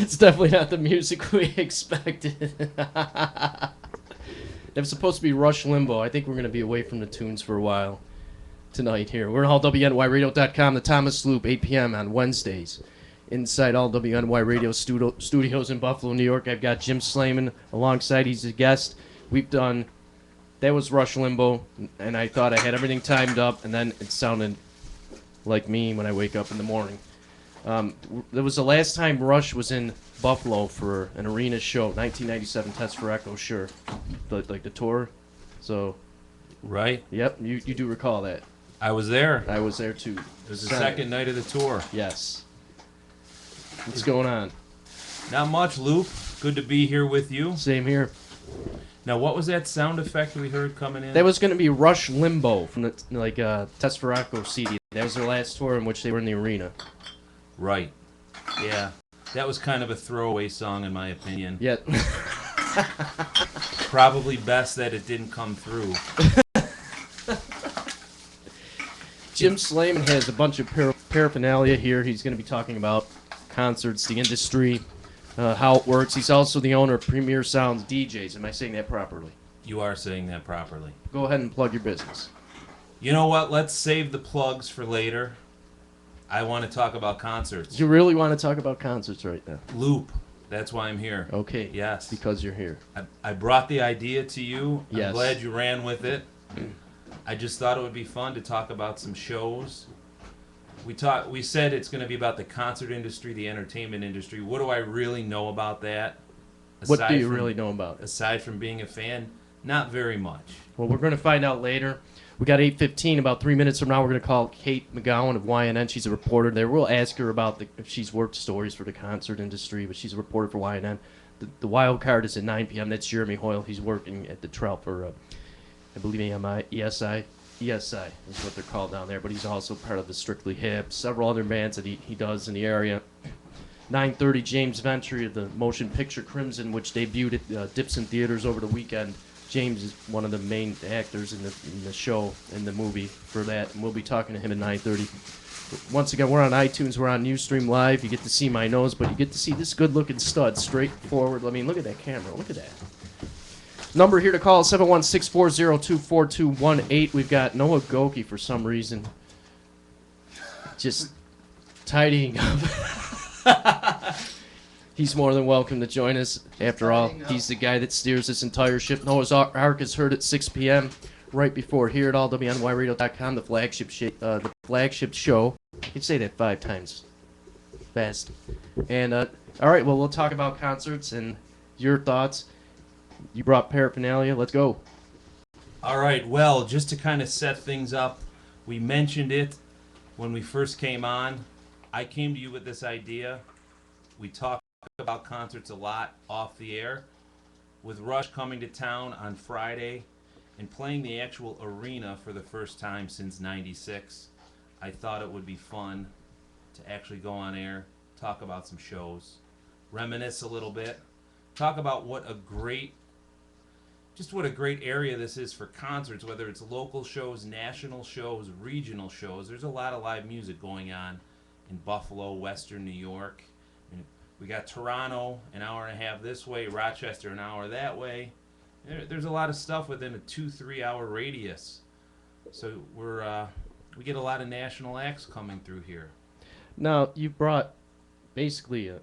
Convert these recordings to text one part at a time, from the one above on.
It's definitely not the music we expected. It was supposed to be Rush Limbaugh. I think we're going to be away from the tunes for a while tonight here. We're on allwnyradio.com, the Thomas Loop, 8 p.m. on Wednesdays. Inside all WNY Radio studios in Buffalo, New York, I've got Jim Slaiman alongside. He's a guest. We've done... That was Rush Limbaugh, and I thought I had everything timed up, and then it sounded like me when I wake up in the morning. That was the last time Rush was in Buffalo for an arena show, 1997 Test for Echo, sure. Like the tour. So, right? Yep, you do recall that. I was there. I was there too. It was the second night of the tour. Yes. What's going on? Not much, Loop. Good to be here with you. Same here. Now, what was that sound effect we heard coming in? That was going to be Rush Limbaugh from the Test for Echo CD. That was their last tour in which they were in the arena. Right. Yeah. That was kind of a throwaway song, in my opinion. Yeah. Probably best that it didn't come through. Jim Slaiman has a bunch of paraphernalia here. He's going to be talking about concerts, the industry, how it works. He's also the owner of Premier Sounds DJs. Am I saying that properly? You are saying that properly. Go ahead and plug your business. You know what? Let's save the plugs for later. I want to talk about concerts. You really want to talk about concerts right now? Loop. That's why I'm here. Okay. Yes. Because you're here. I brought the idea to you. Yes. I'm glad you ran with it. I just thought it would be fun to talk about some shows. We said it's going to be about the concert industry, the entertainment industry. What do I really know about that? What do you really know about it? Aside from being a fan, not very much. Well, we're going to find out later. We got 8:15. About 3 minutes from now, we're going to call Kate McGowan of YNN. She's a reporter there. We'll ask her about if she's worked stories for the concert industry, but she's a reporter for YNN. The wild card is at 9 p.m. That's Jeremy Hoyle. He's working at the Trout for, I believe, ESI. ESI is what they're called down there, but he's also part of the Strictly Hip, several other bands that he does in the area. 9:30, James Ventry of the motion picture Crimson, which debuted at Dipson Theaters over the weekend. James is one of the main actors in the show, in the movie for that, and we'll be talking to him at 9:30. Once again, we're on iTunes, we're on Ustream Live. You get to see my nose, but you get to see this good-looking stud straight forward. I mean, look at that camera. Look at that. Number here to call is 716-402-4218. We've got Noah Goki for some reason. Just tidying up. He's more than welcome to join us. After all, he's the guy that steers this entire ship. Noah's Ark is heard at 6 p.m. right before here at allwnyradio.com, the flagship show. You can say that 5 times fast. And all right, well, we'll talk about concerts and your thoughts. You brought paraphernalia. Let's go. All right. Well, just to kind of set things up, we mentioned it when we first came on. I came to you with this idea. We talked about concerts a lot off the air. With Rush coming to town on Friday and playing the actual arena for the first time since '96, I thought it would be fun to actually go on air, talk about some shows, reminisce a little bit, talk about what a great area this is for concerts, whether it's local shows, national shows, regional shows. There's a lot of live music going on in Buffalo, Western New York. And we got Toronto an hour and a half this way, Rochester an hour that way. There's a lot of stuff within a 2-3 hour radius. So we get a lot of national acts coming through here. Now, you brought basically a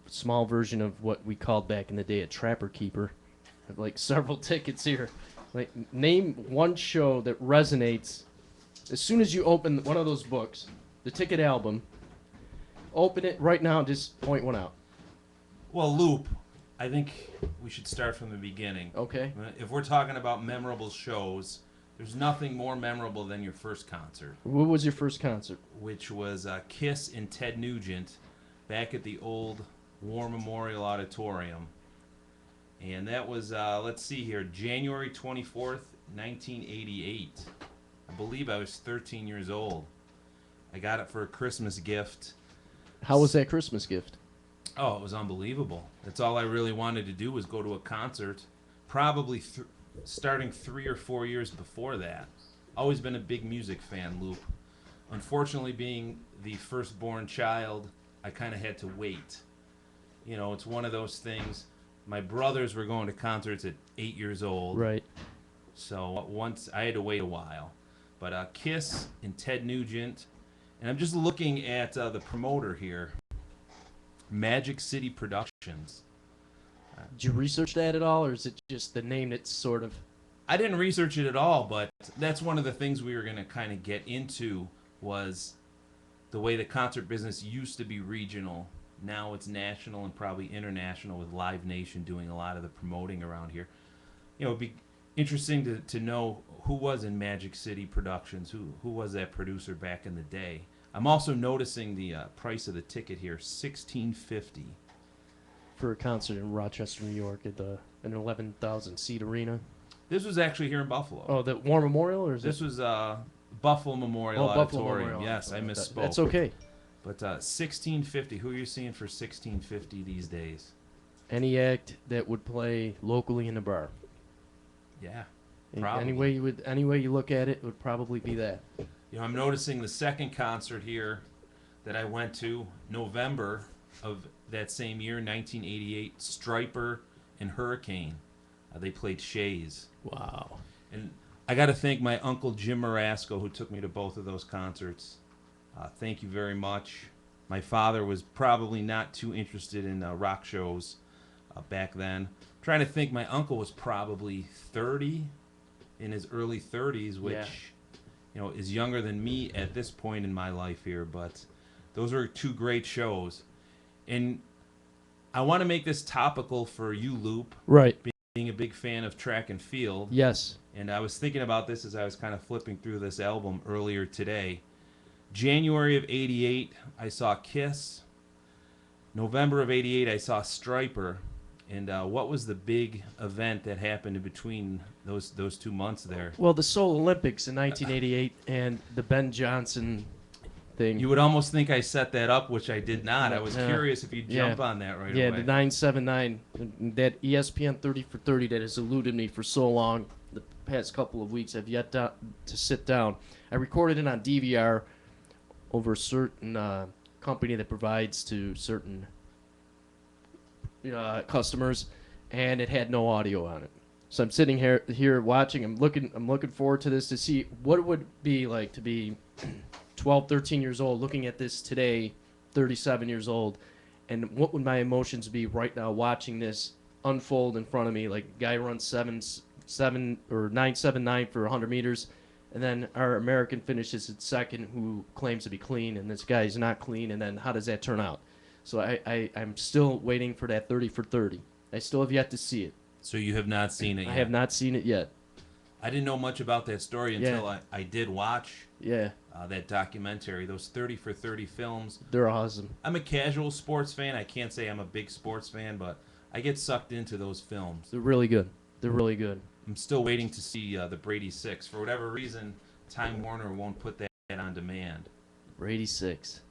small version of what we called back in the day a Trapper Keeper. I have like several tickets here. Like, name one show that resonates as soon as you open one of those books, the ticket album. Open it right now and just point one out. Well, Loop, I think we should start from the beginning. Okay. If we're talking about memorable shows, there's nothing more memorable than your first concert. What was your first concert? Which was Kiss and Ted Nugent back at the old War Memorial Auditorium. And that was, let's see here, January 24th, 1988. I believe I was 13 years old. I got it for a Christmas gift. How was that Christmas gift? Oh, it was unbelievable. That's all I really wanted to do was go to a concert. Probably starting 3 or 4 years before that. Always been a big music fan, Loop. Unfortunately, being the firstborn child, I kind of had to wait. You know, it's one of those things. My brothers were going to concerts at 8 years old. Right. So once I had to wait a while. But Kiss and Ted Nugent. And I'm just looking at the promoter here. Magic City Productions. Did you research that at all, or is it just the name that's sort of... I didn't research it at all, but that's one of the things we were going to kind of get into was the way the concert business used to be regional. Now it's national and probably international with Live Nation doing a lot of the promoting around here. You know, it'd be interesting to know who was in Magic City Productions, who was that producer back in the day. I'm also noticing the price of the ticket here, $16.50. For a concert in Rochester, New York at an 11,000 seat arena. This was actually here in Buffalo. Oh, the War Memorial, or is This it? was Buffalo Memorial Buffalo Auditorium. Memorial. Yes, I misspoke. That's okay. But $16.50. Who are you seeing for $16.50 these days? Any act that would play locally in the bar. Yeah, Any probably. any way you look at it, would probably be that. You know, I'm noticing the second concert here that I went to, November of that same year, 1988, Striper and Hurricane. They played Shays. Wow. And I got to thank my uncle Jim Marasco, who took me to both of those concerts. Thank you very much. My father was probably not too interested in rock shows back then. I'm trying to think, my uncle was probably 30, in his early 30s, which Yeah. you know is younger than me at this point in my life here. But those are two great shows, and I want to make this topical for you, Loop. Right. Being a big fan of track and field. Yes. And I was thinking about this as I was kind of flipping through this album earlier today. January of 88, I saw Kiss. November of 88, I saw Striper. And what was the big event that happened in between those 2 months there? Well, the Seoul Olympics in 1988 and the Ben Johnson thing. You would almost think I set that up, which I did not. I was Yeah. curious if you'd jump on that right Yeah, away. the 979, that ESPN 30 for 30 that has eluded me for so long. The past couple of weeks, I've yet to sit down. I recorded it on DVR over a certain company that provides to certain customers, and it had no audio on it. So I'm sitting here watching. I'm looking forward to this to see what it would be like to be 12, 13 years old, looking at this today, 37 years old, and what would my emotions be right now watching this unfold in front of me? Like, guy runs 979 for 100 meters, and then our American finishes at second, who claims to be clean, and this guy's not clean, and then how does that turn out? So I'm still waiting for that 30 for 30. I still have yet to see it. So you have not seen it yet? I have not seen it yet. I didn't know much about that story until Yeah. I did watch Yeah, that documentary, those 30 for 30 films. they're awesome. I'm a casual sports fan. I can't say I'm a big sports fan, but I get sucked into those films. They're really good. They're really good. I'm still waiting to see the Brady Six. For whatever reason, Time Warner won't put that on demand. Brady 6.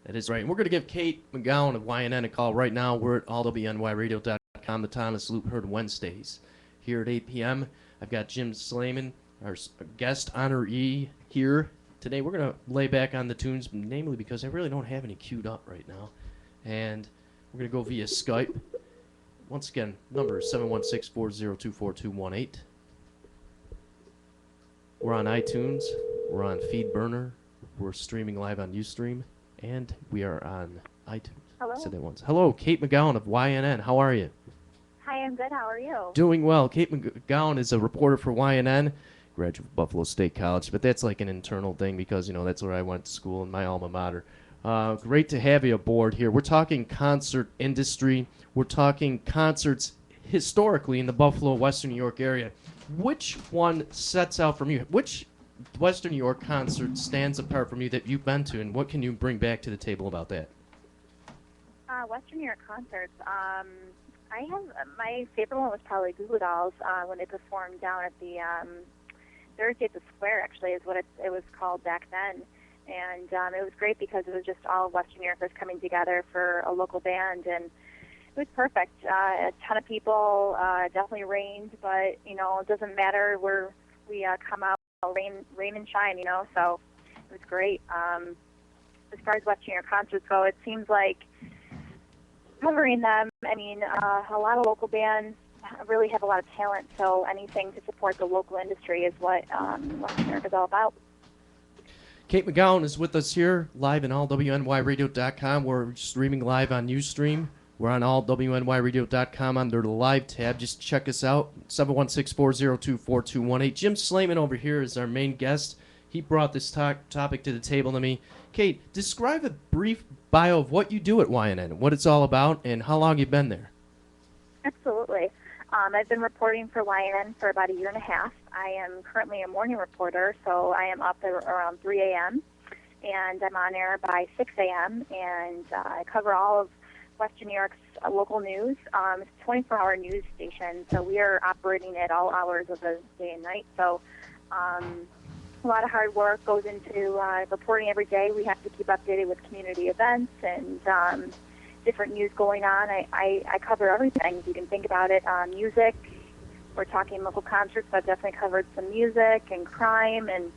That is right. And we're going to give Kate McGowan of YNN a call right now. We're at allwnyradio.com. The Thomas Loop heard Wednesdays here at 8 p.m. I've got Jim Slaiman, our guest honoree, here today. We're going to lay back on the tunes, namely because I really don't have any queued up right now. And we're going to go via Skype. Once again, number is 716-402-4218. We're on iTunes. We're on FeedBurner. We're streaming live on Ustream. And we are on iTunes. Hello. Said that once. Hello, Kate McGowan of YNN. How are you? Hi, I'm good. How are you? Doing well. Kate McGowan is a reporter for YNN, graduate of Buffalo State College, but that's like an internal thing because, you know, that's where I went to school in my alma mater. Great to have you aboard here. We're talking concert industry. We're talking concerts historically in the Buffalo, Western New York area. Which one sets out from you? Which Western New York concert stands apart from you that you've been to, and what can you bring back to the table about that? Western New York concerts. I have my favorite one was probably Goo Goo Dolls when they performed down at the Thursday at the Square. Actually, is what it was called back then, and it was great because it was just all Western New Yorkers coming together for a local band, and it was perfect. A ton of people. Definitely rained, but you know it doesn't matter. We come out rain and shine. You know, so it was great. As far as Western New York concerts go, it seems like covering them. I mean, a lot of local bands really have a lot of talent, so anything to support the local industry is what Western New York is all about. Kate McGowan is with us here live on allwnyradio.com. We're streaming live on Ustream. We're on allwnyradio.com under the live tab. Just check us out, 716-402-4218. Jim Slaiman over here is our main guest. He brought this topic to the table to me. Kate, describe a brief bio of what you do at YNN, what it's all about, and how long you've been there. Absolutely. I've been reporting for YNN for about a year and a half. I am currently a morning reporter, so I am up around 3 a.m., and I'm on air by 6 a.m., and I cover all of Western New York's local news. It's a 24-hour news station, so we are operating at all hours of the day and night. So a lot of hard work goes into reporting every day. We have to keep updated with community events and different news going on. I cover everything. You can think about it. Music. We're talking local concerts, but I've definitely covered some music and crime, and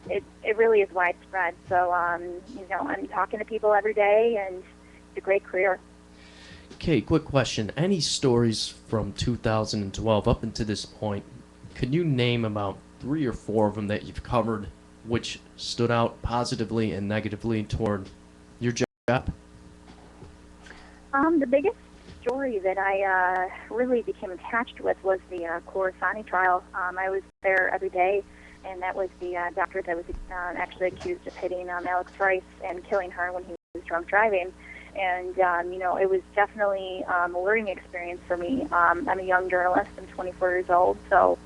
it really is widespread. So, I'm talking to people every day, and it's a great career. Okay, quick question. Any stories from 2012 up until this point, could you name about 3 or 4 of them that you've covered which stood out positively and negatively toward your job? The biggest story that I really became attached with was the Khorassani trial. I was there every day, and that was the doctor that was actually accused of hitting Alex Rice and killing her when he was drunk driving. And, it was definitely a learning experience for me. I'm a young journalist. I'm 24 years old, so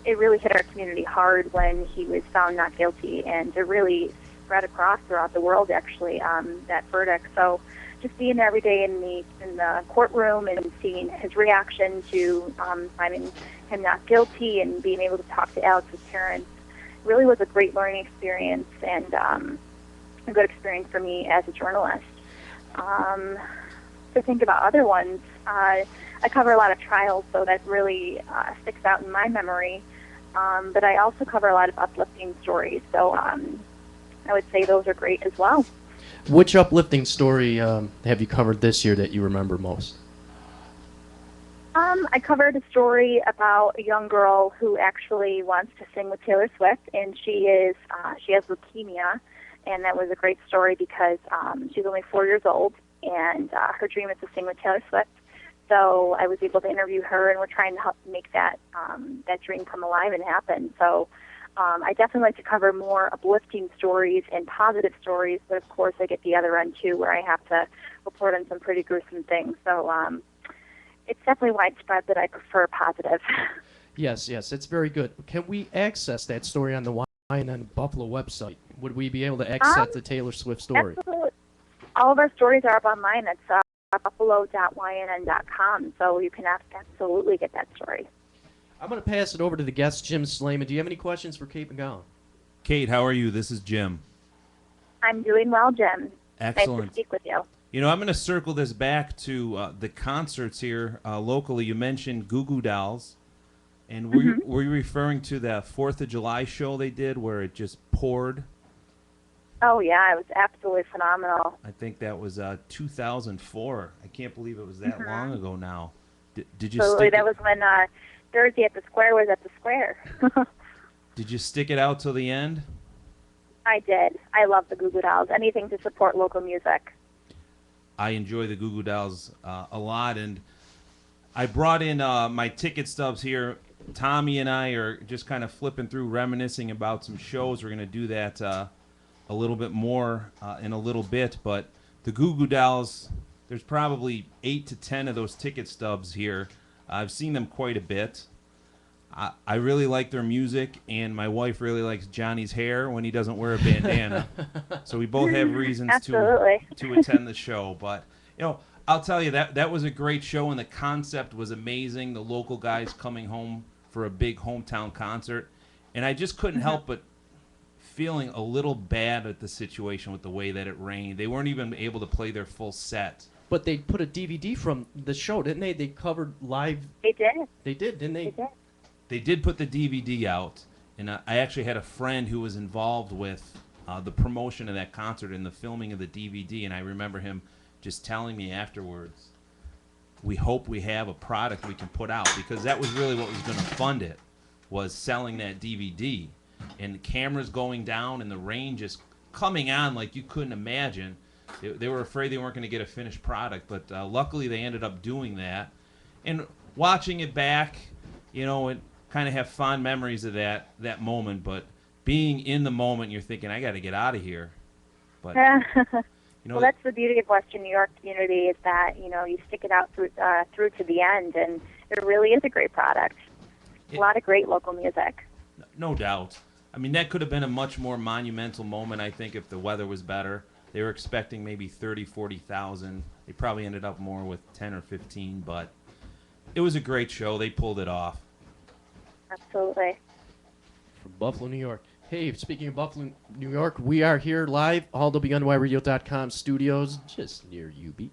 it really hit our community hard when he was found not guilty, and it really spread across throughout the world, actually, that verdict. So just being there every day in the courtroom and seeing his reaction to finding him not guilty and being able to talk to Alex's parents really was a great learning experience and a good experience for me as a journalist. To think about other ones, I cover a lot of trials, so that really sticks out in my memory. But I also cover a lot of uplifting stories, so I would say those are great as well. Which uplifting story have you covered this year that you remember most? I covered a story about a young girl who actually wants to sing with Taylor Swift, and she has leukemia, and that was a great story because she's only 4 years old, and her dream is to sing with Taylor Swift. So I was able to interview her, and we're trying to help make that dream come alive and happen. So I definitely like to cover more uplifting stories and positive stories, but of course I get the other end too, where I have to report on some pretty gruesome things. So it's definitely widespread, but I prefer positive. Yes, it's very good. Can we access that story on the YNN Buffalo website? Would we be able to access the Taylor Swift story? Absolutely. All of our stories are up online. It's buffalo.ynn.com, so you can absolutely get that story. I'm going to pass it over to the guest, Jim Slaiman. Do you have any questions for Kate McGowan? Kate, how are you? This is Jim. I'm doing well, Jim. Excellent. Nice to speak with you. I'm going to circle this back to the concerts here locally. You mentioned Goo Goo Dolls, and were you referring to the 4th of July show they did where it just poured? Oh, yeah, it was absolutely phenomenal. I think that was 2004. I can't believe it was that long ago now. Did you Absolutely. stick That was when Thursday at the Square was at the Square. Did you stick it out till the end? I did. I love the Goo Goo Dolls. Anything to support local music. I enjoy the Goo Goo Dolls a lot, and I brought in my ticket stubs here. Tommy and I are just kind of flipping through, reminiscing about some shows. We're going to do that a little bit more in a little bit, but the Goo Goo Dolls, there's probably 8 to 10 of those ticket stubs here. I've seen them quite a bit. I really like their music, and my wife really likes Johnny's hair when he doesn't wear a bandana. So we both have reasons to attend the show. But, I'll tell you, that was a great show, and the concept was amazing. The local guys coming home for a big hometown concert. And I just couldn't help but feeling a little bad at the situation with the way that it rained. They weren't even able to play their full set. But they put a DVD from the show, didn't they? They covered live. They did. They did, didn't they? They did. They did put the DVD out, and I actually had a friend who was involved with the promotion of that concert and the filming of the DVD, and I remember him just telling me afterwards, we hope we have a product we can put out, because that was really what was going to fund it, was selling that DVD. And the cameras going down and the rain just coming on like you couldn't imagine. They were afraid they weren't going to get a finished product, but luckily they ended up doing that. And watching it back, you know, and kind of have fond memories of that moment. But being in the moment, you're thinking, I got to get out of here. But you know, well, that's the beauty of Western New York community, is that, you know, you stick it out through to the end, and it really is a great product. A lot of great local music. No doubt. I mean, that could have been a much more monumental moment, I think, if the weather was better. They were expecting maybe 30, 40,000. They probably ended up more with 10 or 15, but it was a great show. They pulled it off. Absolutely. From Buffalo, New York. Hey, speaking of Buffalo, New York, we are here live, allwnyradio.com studios, just near UB. We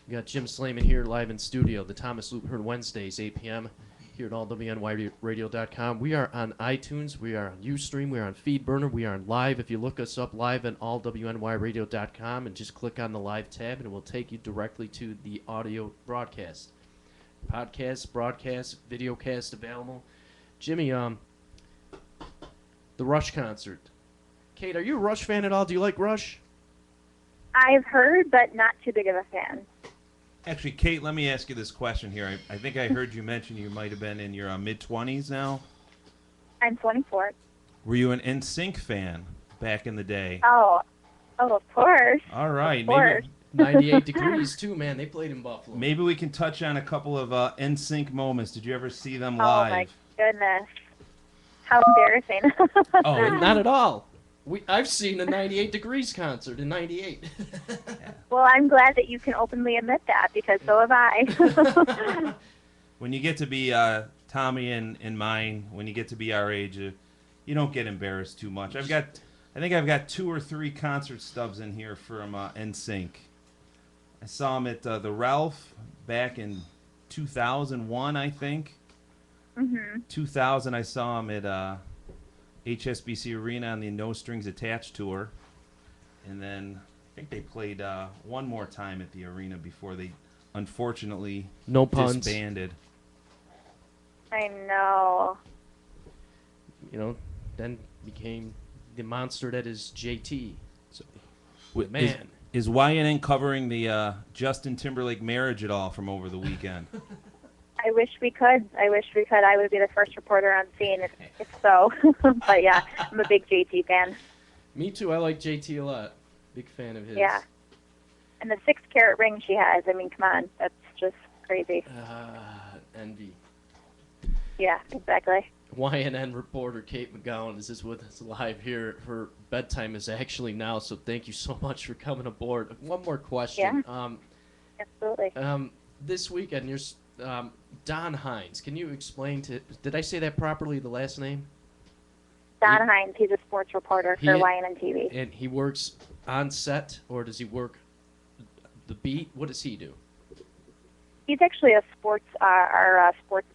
got Jim Slaiman here live in studio, the Thomas Loop Heard Wednesdays, 8 p.m. here at allwnyradio.com. We are on iTunes, we are on Ustream, we are on FeedBurner, we are on live. If you look us up live at allwnyradio.com and just click on the live tab, and it will take you directly to the audio broadcast. Podcast, broadcast, videocast available. Jimmy, the Rush concert. Kate, are you a Rush fan at all? Do you like Rush? I've heard, but not too big of a fan. Actually, Kate, let me ask you this question here. I think I heard you mention you might have been in your mid-20s now. I'm 24. Were you an NSYNC fan back in the day? Oh, of course. All right. Of course. 98 Degrees, too, man. They played in Buffalo. Maybe we can touch on a couple of NSYNC moments. Did you ever see them Oh, live? my goodness. How embarrassing. Oh, not at all. I've seen the 98 Degrees concert in 98. Well, I'm glad that you can openly admit that, because so have I. When you get to be Tommy and mine, when you get to be our age, you don't get embarrassed too much. I think I've got 2 or 3 concert stubs in here from NSYNC. I saw them at the Ralph back in 2001, I think. 2000, I saw them at HSBC Arena on the No Strings Attached tour. And then I think they played one more time at the arena before they unfortunately No puns. disbanded. I know. You know, then became the monster that is JT. So, Is- man. Is YNN covering the Justin Timberlake marriage at all from over the weekend? I wish we could. I would be the first reporter on scene if so. But yeah, I'm a big JT fan. Me too. I like JT a lot. Big fan of his. Yeah. And the 6-carat ring she has, I mean, come on. That's just crazy. Envy. Yeah, exactly. YNN reporter Kate McGowan is just with us live here. Her bedtime is actually now, so thank you so much for coming aboard. One more question. Yeah. Absolutely. This weekend, Don Hines. Can you explain did I say that properly, the last name? Don Hines, he's a sports reporter for YNN-TV. And he works on set, or does he work the beat? What does he do? He's actually a sports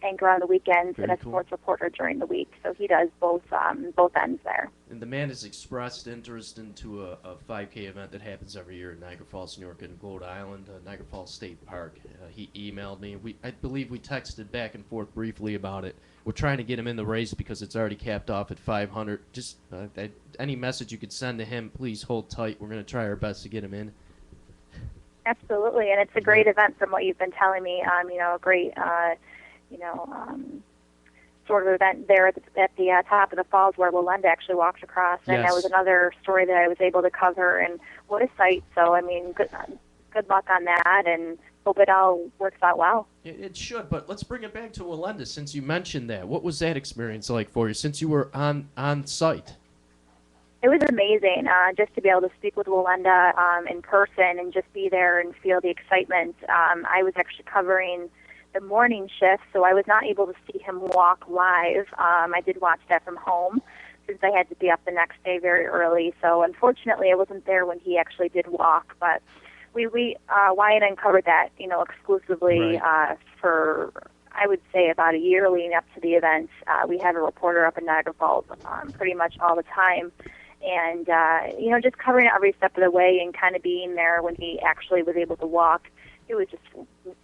anchor on the weekends and a cool. sports reporter during the week. So he does both ends there. And the man has expressed interest into a 5K event that happens every year in Niagara Falls, New York, in Gold Island, Niagara Falls State Park. He emailed me. I believe we texted back and forth briefly about it. We're trying to get him in the race because it's already capped off at 500. Just any message you could send to him, please hold tight. We're going to try our best to get him in. Absolutely, and it's a great event from what you've been telling me. A great, sort of event there at the top of the falls where Walenda actually walked across, and that was another story that I was able to cover. And what a sight! So, I mean, good luck on that, and hope it all works out well. It should, but let's bring it back to Walenda since you mentioned that. What was that experience like for you since you were on site? It was amazing just to be able to speak with Walenda in person and just be there and feel the excitement. I was actually covering the morning shift, so I was not able to see him walk live. I did watch that from home since I had to be up the next day very early. So unfortunately, I wasn't there when he actually did walk. But YNN covered that, exclusively for, I would say, about a year leading up to the event. We had a reporter up in Niagara Falls pretty much all the time. and just covering it every step of the way and kind of being there when he actually was able to walk. It was just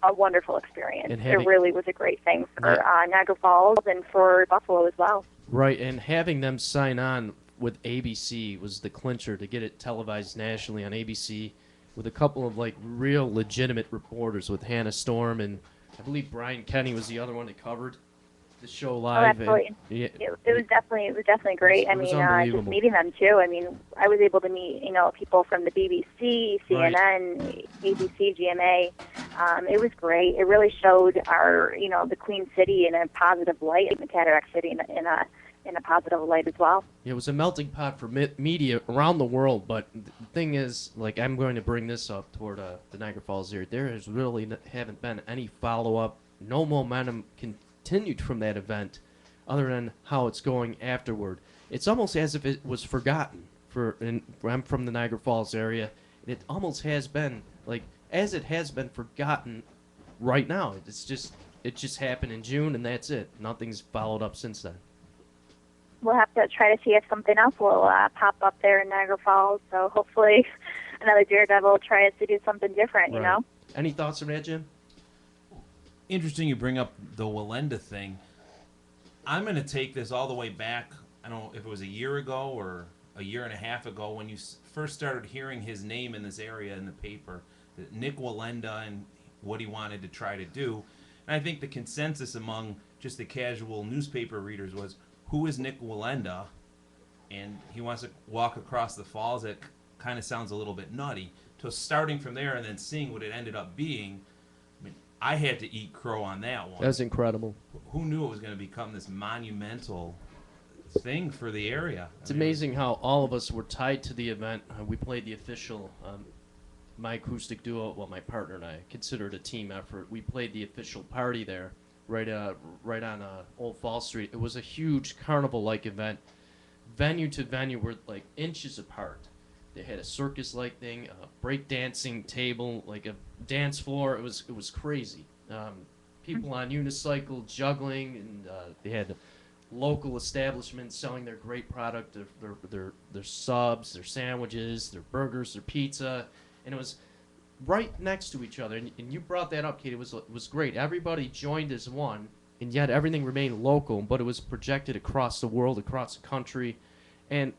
a wonderful experience. It really was a great thing for Niagara Falls and for Buffalo as well. Right, and having them sign on with ABC was the clincher to get it televised nationally on ABC with a couple of real legitimate reporters with Hannah Storm, and I believe Brian Kenny was the other one that covered the show live. Oh, absolutely. It was definitely great. It was unbelievable. Just meeting them too. I mean, I was able to meet people from the BBC, CNN, ABC, GMA. It was great. It really showed our the Queen City in a positive light, and the Cataract City in a positive light as well. It was a melting pot for media around the world, but the thing is, I'm going to bring this up toward the Niagara Falls area. There has really haven't been any follow-up, no momentum continued from that event other than how it's going afterward. It's almost as if it was forgotten. I'm from the Niagara Falls area, and it almost has been, as it has been forgotten right now. It just happened in June, and that's it. Nothing's followed up since then. We'll have to try to see if something else will pop up there in Niagara Falls. So hopefully another Daredevil tries to do something different, Right. Any thoughts on that, Jim? Interesting you bring up the Wallenda thing. I'm going to take this all the way back. I don't know if it was a year ago or a year and a half ago when you first started hearing his name in this area in the paper, that Nick Wallenda and what he wanted to try to do. And I think the consensus among just the casual newspaper readers was, who is Nick Wallenda? And he wants to walk across the falls. That kind of sounds a little bit nutty. So starting from there and then seeing what it ended up being, I mean, I had to eat crow on that one. That's incredible. Who knew it was going to become this monumental thing for the area? It's amazing how all of us were tied to the event. We played the official, my acoustic duo, well, my partner and I, consider it a team effort. We played the official party there, right on Old Fall Street. It was a huge carnival-like event. Venue to venue were inches apart. They had a circus-like thing, a break-dancing table, a dance floor. It was crazy. People on unicycle juggling, and they had local establishments selling their great product, their subs, their sandwiches, their burgers, their pizza, and it was right next to each other. And you brought that up, Kate. It was great. Everybody joined as one, and yet everything remained local, but it was projected across the world, across the country. And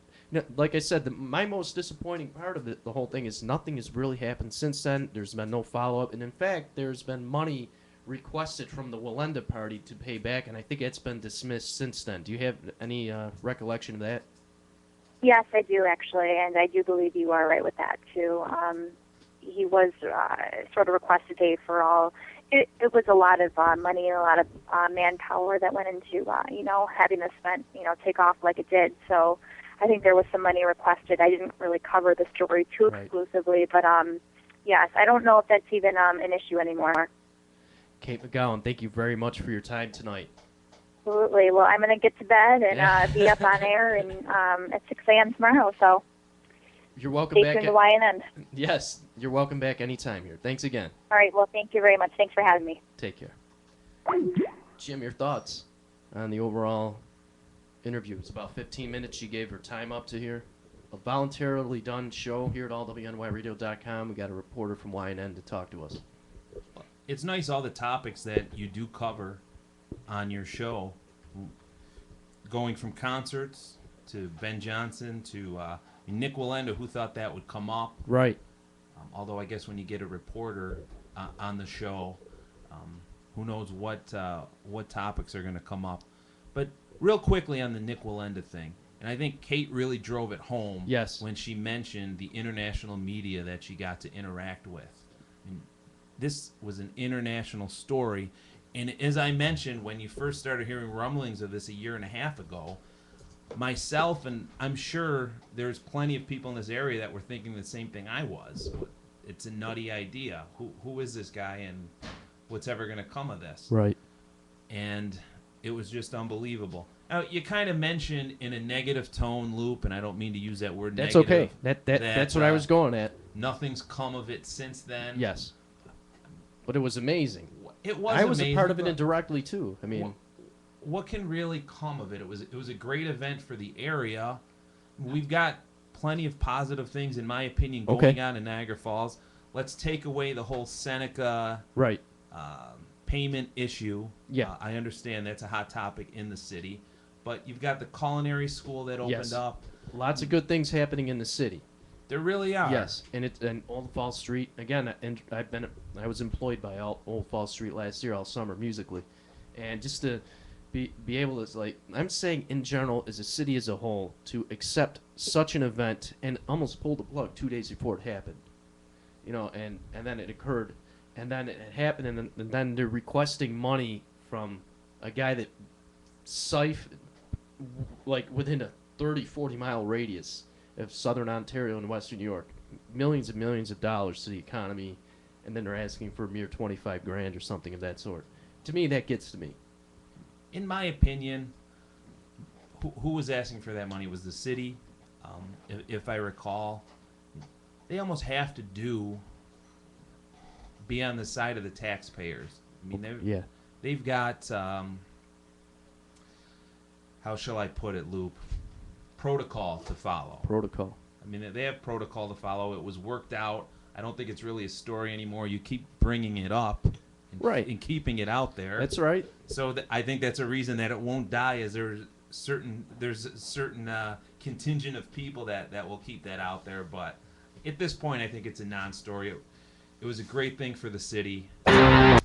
like I said, my most disappointing part of the whole thing is nothing has really happened since then. There's been no follow-up, and in fact, there's been money requested from the Wallenda party to pay back, and I think it's been dismissed since then. Do you have any recollection of that? Yes, I do actually, and I do believe you are right with that too. He was sort of requested to pay for all. It was a lot of money and a lot of manpower that went into having this event take off like it did. So I think there was some money requested. I didn't really cover the story too exclusively, but yes, I don't know if that's even an issue anymore. Kate McGowan, thank you very much for your time tonight. Absolutely. Well, I'm going to get to bed and be up on air and at 6 a.m. tomorrow. So you're welcome back. Stay tuned to YNN. Yes, you're welcome back anytime here. Thanks again. All right. Well, thank you very much. Thanks for having me. Take care. Jim, your thoughts on the overall interview? It's about 15 minutes. She gave her time up to here. A voluntarily done show here at allwnyradio.com. We got a reporter from YNN to talk to us. It's nice all the topics that you do cover on your show, going from concerts to Ben Johnson to Nick Wallenda. Who thought that would come up? Right. Although I guess when you get a reporter on the show, who knows what topics are going to come up. But real quickly on the Nick Wallenda thing, and I think Kate really drove it home when she mentioned the international media that she got to interact with. I mean, this was an international story. And as I mentioned, when you first started hearing rumblings of this a year and a half ago, myself and I'm sure there's plenty of people in this area that were thinking the same thing I was. It's a nutty idea. Who is this guy and what's ever going to come of this? Right. And it was just unbelievable. Now, you kind of mentioned in a negative tone loop, and I don't mean to use that word That's negative. okay. That's what I was going at. Nothing's come of it since then. Yes. But it was amazing. It was I was amazing, a part of it indirectly, too. I mean, what can really come of it? It was a great event for the area. we've got plenty of positive things, in my opinion, going Okay. on in Niagara Falls. Let's take away the whole Seneca Right. payment issue. Yeah. I understand that's a hot topic in the city, but you've got the culinary school that opened Yes. up. Lots of good things happening in the city. There really are. Yes, and Old Falls Street again. And I was employed by Old Falls Street last year all summer musically, and just to be able to, like, I'm saying in general as a city as a whole, to accept such an event and almost pull the plug 2 days before it happened, and then it occurred, and then it happened, and then they're requesting money from a guy that siphoned, like, within a 30-40 mile radius of southern Ontario and western New York, millions and millions of dollars to the economy, and then they're asking for a mere 25 grand or something of that sort. To me, that gets to me. In my opinion, who was asking for that money was the city. If I recall, they almost have to be on the side of the taxpayers. I mean, they've got, how shall I put it, Loop? Protocol to follow. Protocol. I mean, they have protocol to follow. It was worked out. I don't think it's really a story anymore. You keep bringing it up and keeping it out there. That's right. So I think that's a reason that it won't die, is there's a certain contingent of people that will keep that out there. But at this point, I think it's a non-story. It was a great thing for the city. I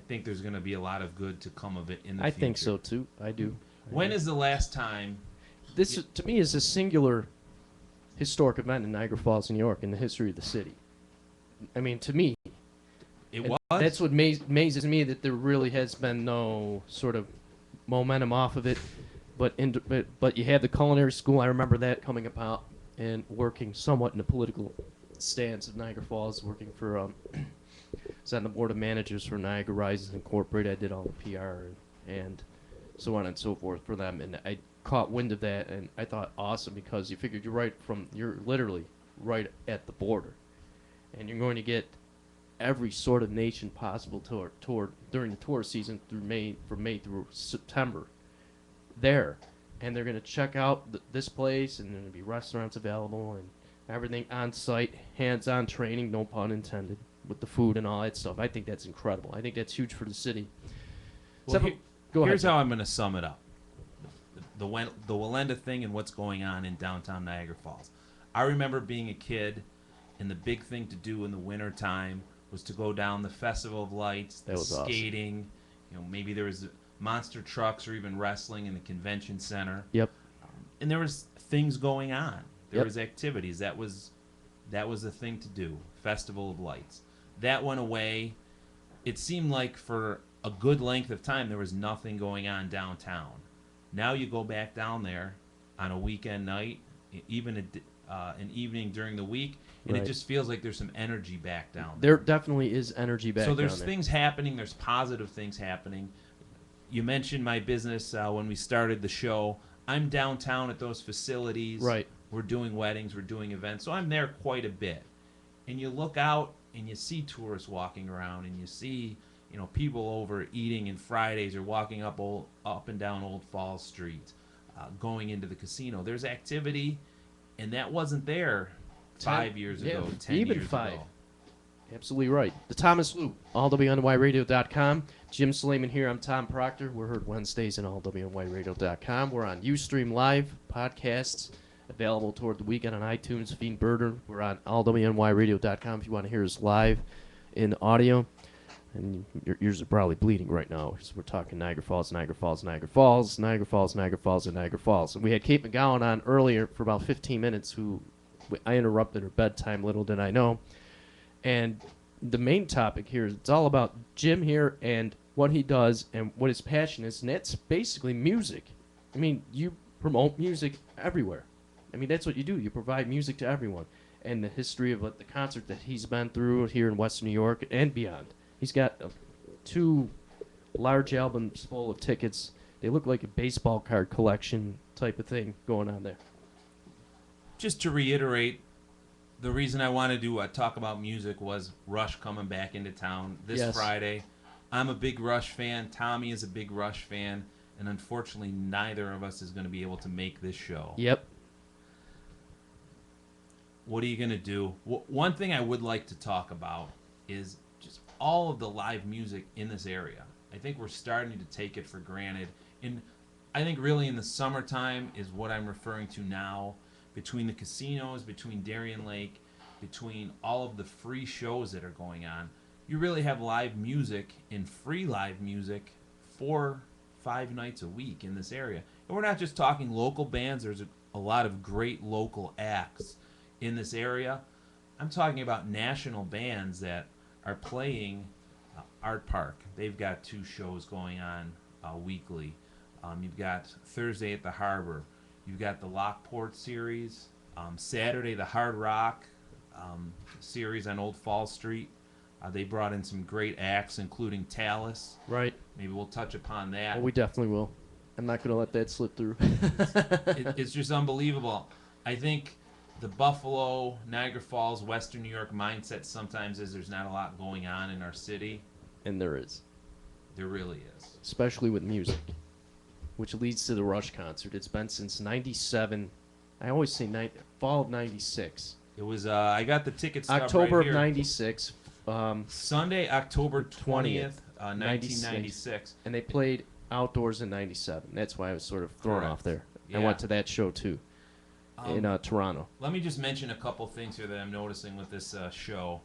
think there's going to be a lot of good to come of it in the future. I think so too. I do. When is the last time? This, to me, is a singular historic event in Niagara Falls, New York, in the history of the city. I mean, to me, It was. that's what amazes me, that there really has been no sort of momentum off of it. But you have the culinary school. I remember that coming about and working somewhat in the political stance of Niagara Falls, working for was on the board of managers for Niagara Rises Incorporated. I did all the PR and so on and so forth for them, and I caught wind of that, and I thought, awesome, because you figured you're literally right at the border, and you're going to get every sort of nation possible tour during the tour season from May through September there, and they're going to check out this place, and there's going to be restaurants available and everything on site, hands-on training, no pun intended, with the food and all that stuff. I think that's incredible. I think that's huge for the city. Well, Go ahead. Here's how I'm going to sum it up. The Wallenda thing and what's going on in downtown Niagara Falls. I remember being a kid, and the big thing to do in the winter time was to go down the Festival of Lights, the skating. Awesome. Maybe there was monster trucks or even wrestling in the convention center. Yep. And there was things going on. There Yep. was activities. That was the thing to do. Festival of Lights. That went away. It seemed like for a good length of time there was nothing going on downtown. Now you go back down there on a weekend night, even an evening during the week, and it just feels like there's some energy back down there. There definitely is energy back So down there's there. things happening. There's positive things happening. You mentioned my business when we started the show. I'm downtown at those facilities. Right. We're doing weddings. We're doing events. So I'm there quite a bit. And you look out and you see tourists walking around, and you see people over eating in Fridays or walking up and down Old Falls Street, going into the casino. There's activity, and that wasn't there 5 years ago, 10 even years 5. ago. Absolutely right. The Thomas Loop, allwnyradio.com. Jim Slaiman here. I'm Tom Proctor. We're heard Wednesdays on allwnyradio.com. We're on Ustream Live podcasts, available toward the weekend on iTunes, Fiend Birder. We're on allwnyradio.com if you want to hear us live in audio. And your ears are probably bleeding right now because we're talking Niagara Falls, Niagara Falls, Niagara Falls, Niagara Falls, Niagara Falls, and Niagara Falls. And we had Kate McGowan on earlier for about 15 minutes, who I interrupted her bedtime, little did I know. And the main topic here is it's all about Jim here and what he does and what his passion is, and that's basically music. I mean, you promote music everywhere. I mean, that's what you do. You provide music to everyone. And the history of the concert that he's been through here in Western New York and beyond. He's got 2 large albums full of tickets. They look like a baseball card collection type of thing going on there. Just to reiterate, the reason I wanted to talk about music was Rush coming back into town this Friday. I'm a big Rush fan. Tommy is a big Rush fan. And unfortunately, neither of us is going to be able to make this show. Yep. what are you going to do? One thing I would like to talk about is just all of the live music in this area. I think we're starting to take it for granted. And I think really in the summertime is what I'm referring to now, between the casinos, between Darien Lake, between all of the free shows that are going on. You really have live music and free live music 4-5 nights a week in this area. And we're not just talking local bands. There's a lot of great local acts in this area. I'm talking about national bands that are playing Art Park. They've got 2 shows going on weekly. You've got Thursday at the Harbor. You've got the Lockport series. Saturday, the Hard Rock series on Old Fall Street. They brought in some great acts, including Talus. Right. Maybe we'll touch upon that. Well, we definitely will. I'm not going to let that slip through. It's just unbelievable. I think the Buffalo, Niagara Falls, Western New York mindset sometimes is there's not a lot going on in our city. And there is. There really is. Especially with music, which leads to the Rush concert. It's been since 97. I always say fall of 96. It was, I got the ticket stub October right of here. 96. Sunday, October 20th, 1996. And they played outdoors in 97. That's why I was sort of thrown Correct. off there. Yeah. I went to that show too in Toronto. Let me just mention a couple things here that I'm noticing with this show.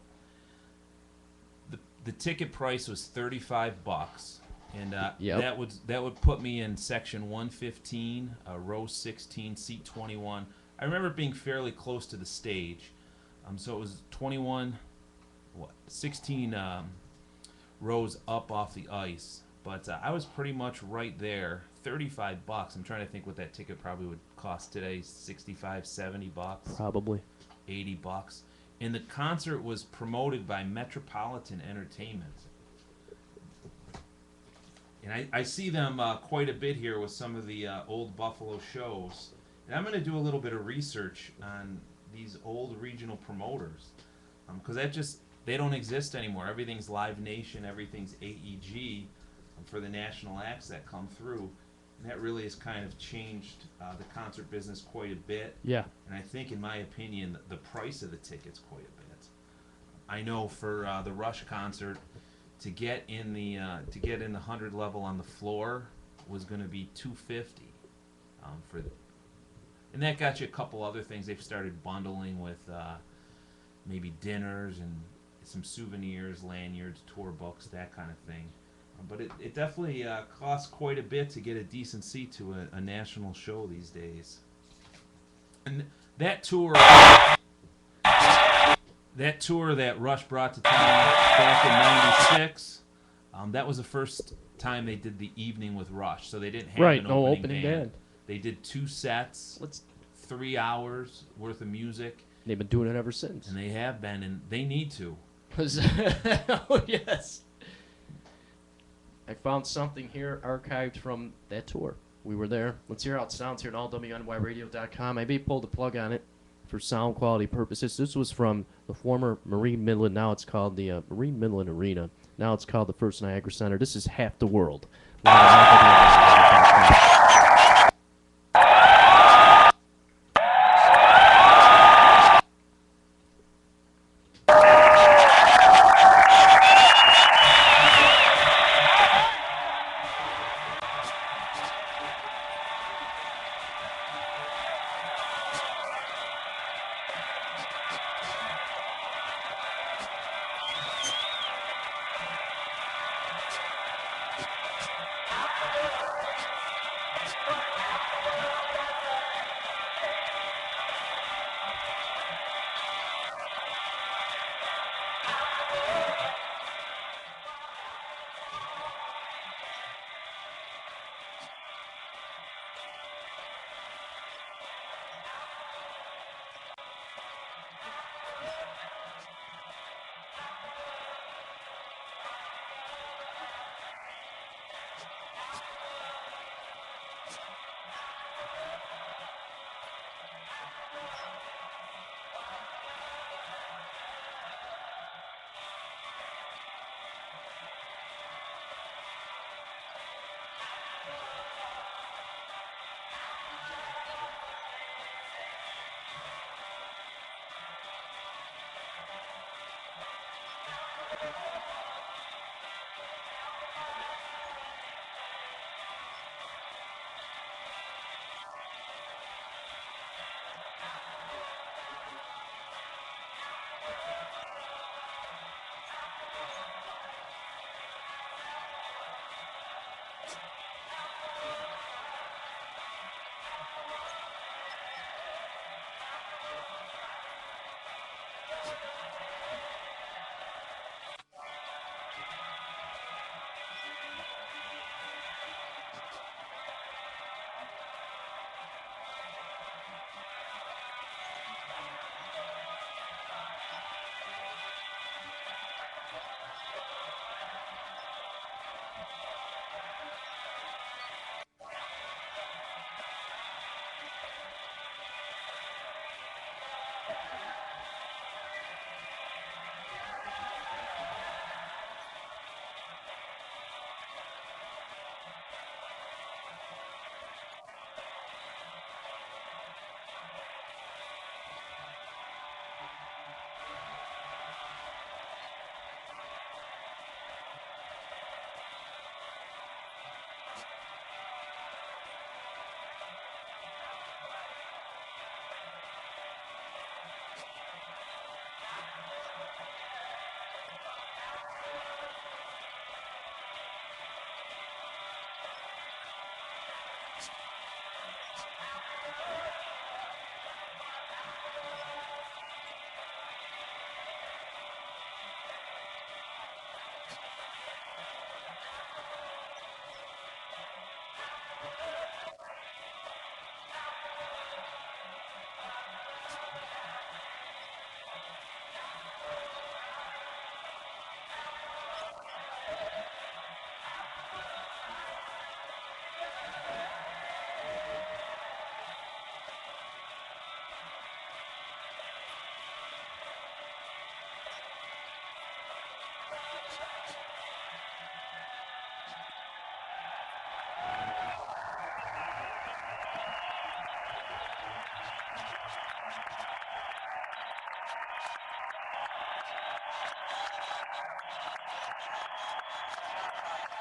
The ticket price was $35, and Yep. that would put me in section 115, row 16, seat 21. I remember it being fairly close to the stage, so it was 16 rows up off the ice. But I was pretty much right there. $35. I'm trying to think what that ticket probably would cost today. $65, $70, Probably. $80. And the concert was promoted by Metropolitan Entertainment. And I see them quite a bit here with some of the old Buffalo shows. And I'm going to do a little bit of research on these old regional promoters. Because they don't exist anymore. Everything's Live Nation, everything's AEG for the national acts that come through. And that really has kind of changed the concert business quite a bit. Yeah. And I think, in my opinion, the price of the tickets quite a bit. I know for the Rush concert, to get in the 100 level on the floor was going to be $250 and that got you a couple other things. They've started bundling with maybe dinners and some souvenirs, lanyards, tour books, that kind of thing. But it definitely costs quite a bit to get a decent seat to a national show these days. And that tour that Rush brought to town back in '96, that was the first time they did the evening with Rush. So they didn't have an opening band. They did 2 sets, 3 hours worth of music. They've been doing it ever since. And they have been, and they need to. Oh, yes. I found something here archived from that tour. We were there. Let's hear how it sounds here at allwnyradio.com. I may pull the plug on it for sound quality purposes. This was from the former Marine Midland. Now it's called the Marine Midland Arena. Now it's called the First Niagara Center. This is Half the World. Live at allwnyradio.com.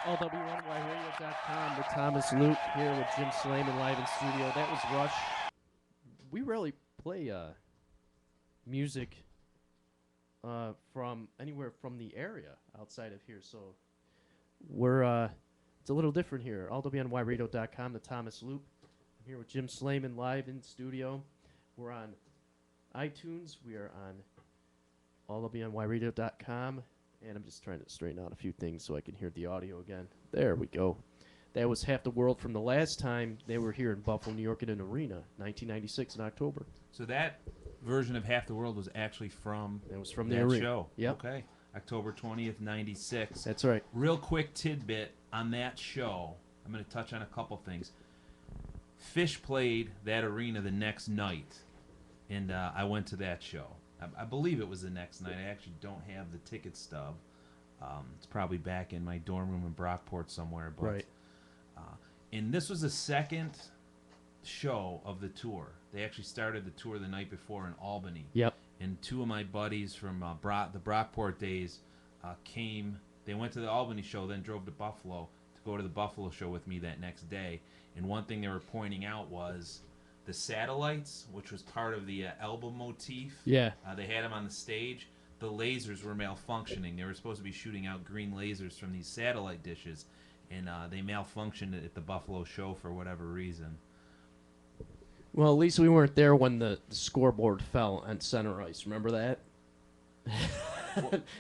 LWNYradio.com. The Thomas Loop here with Jim Slaiman live in studio. That was Rush. We rarely play music from anywhere from the area outside of here, so we're it's a little different here. LWNYradio.com. The Thomas Loop. I'm here with Jim Slaiman live in studio. We're on iTunes. We are on LWNYradio.com. And I'm just trying to straighten out a few things so I can hear the audio again. There we go. That was Half the World from the last time they were here in Buffalo, New York, in an arena, 1996 in October. So that version of Half the World was actually from It was from the that arena. show. Yep. Okay. October 20th, 96. That's right. Real quick tidbit on that show. I'm going to touch on a couple things. Fish played that arena the next night, and I went to that show. I believe it was the next night. I actually don't have the ticket stub. It's probably back in my dorm room in Brockport somewhere. But, Right. And this was the second show of the tour. They actually started the tour the night before in Albany. Yep. And two of my buddies from the Brockport days came. They went to the Albany show, then drove to Buffalo to go to the Buffalo show with me that next day. And one thing they were pointing out was the satellites, which was part of the album motif. Yeah. They had them on the stage. The lasers were malfunctioning. They were supposed to be shooting out green lasers from these satellite dishes, and they malfunctioned at the Buffalo show for whatever reason. Well, at least we weren't there when the scoreboard fell on center ice. Remember that?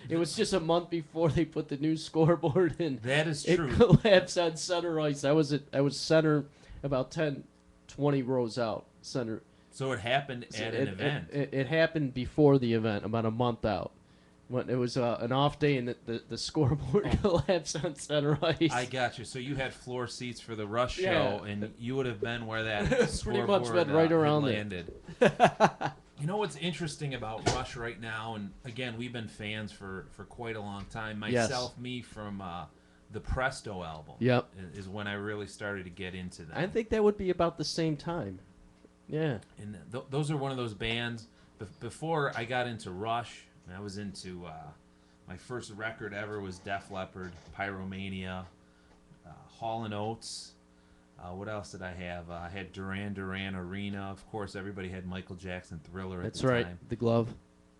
It was just a month before they put the new scoreboard in. That is It true. collapsed on center ice. I was center about 10, 20 rows out. Center. So it happened at an event. It happened before the event, about a month out. When it was an off day and the scoreboard collapsed on center ice. I got you. So you had floor seats for the Rush show, Yeah. and you would have been where that Pretty scoreboard much been right around there. landed. You know what's interesting about Rush right now, and again, we've been fans for quite a long time. Myself, me from the Presto album. Yep. Is when I really started to get into them. I think that would be about the same time. Yeah. And those are one of those bands. Before I got into Rush, I was into my first record ever was Def Leppard, Pyromania, Hall & Oates. What else did I have? I had Duran Duran, Arena. Of course, everybody had Michael Jackson, Thriller at That's the right. time. The glove.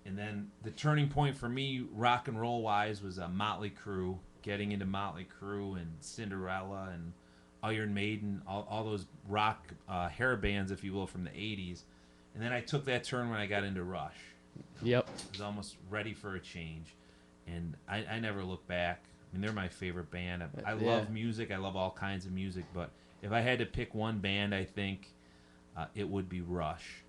And then the turning point for me, rock and roll wise, was Motley Crue. Getting into Motley Crue and Cinderella and Iron Maiden, all those rock hair bands, if you will, from the 80s. And then I took that turn when I got into Rush. Yep. I was almost ready for a change. And I never look back. I mean, they're my favorite band. I love music. I love all kinds of music. But if I had to pick one band, I think it would be Rush.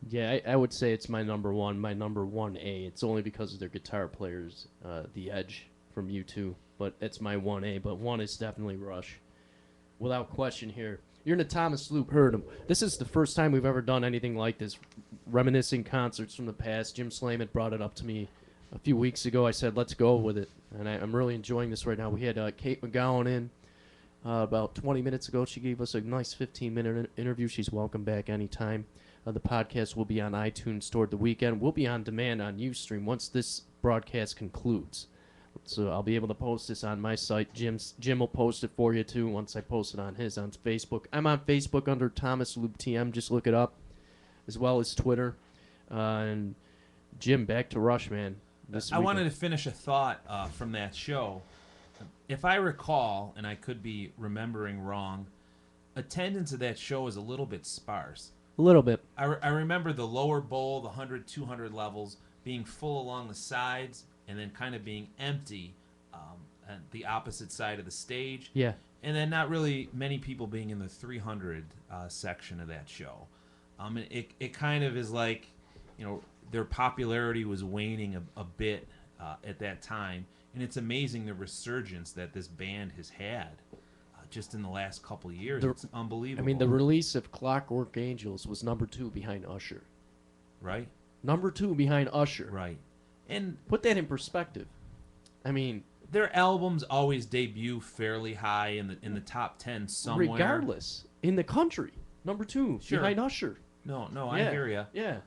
Yeah, I would say it's my number one, my number 1A. It's only because of their guitar players, The Edge from U2. But it's my 1A. But one is definitely Rush. Without question here. You're in the Thomas Loop, heard him. This is the first time we've ever done anything like this, reminiscing concerts from the past. Jim Slaiman brought it up to me a few weeks ago. I said, let's go with it. And I'm really enjoying this right now. We had Kate McGowan in about 20 minutes ago. She gave us a nice 15-minute interview. She's welcome back anytime. The podcast will be on iTunes toward the weekend. We'll be on demand on Ustream once this broadcast concludes. So I'll be able to post this on my site. Jim will post it for you, too, once I post it on his on Facebook. I'm on Facebook under Thomas Loop TM. Just look it up, as well as Twitter. And Jim, back to Rush, man. I wanted to finish a thought from that show. If I recall, and I could be remembering wrong, attendance at that show is a little bit sparse. A little bit. I remember the lower bowl, the 100, 200 levels, being full along the sides and then kind of being empty at the opposite side of the stage. Yeah. And then not really many people being in the 300 section of that show. It kind of is like, you know, their popularity was waning a bit at that time. And it's amazing the resurgence that this band has had just in the last couple of years. It's unbelievable. I mean, the release of Clockwork Angels was number 2 behind Usher. Right? Number 2 behind Usher. Right. And put that in perspective. I mean, their albums always debut fairly high in the top 10 somewhere. Regardless, in the country, number 2 behind Usher. No, I hear you. Yeah.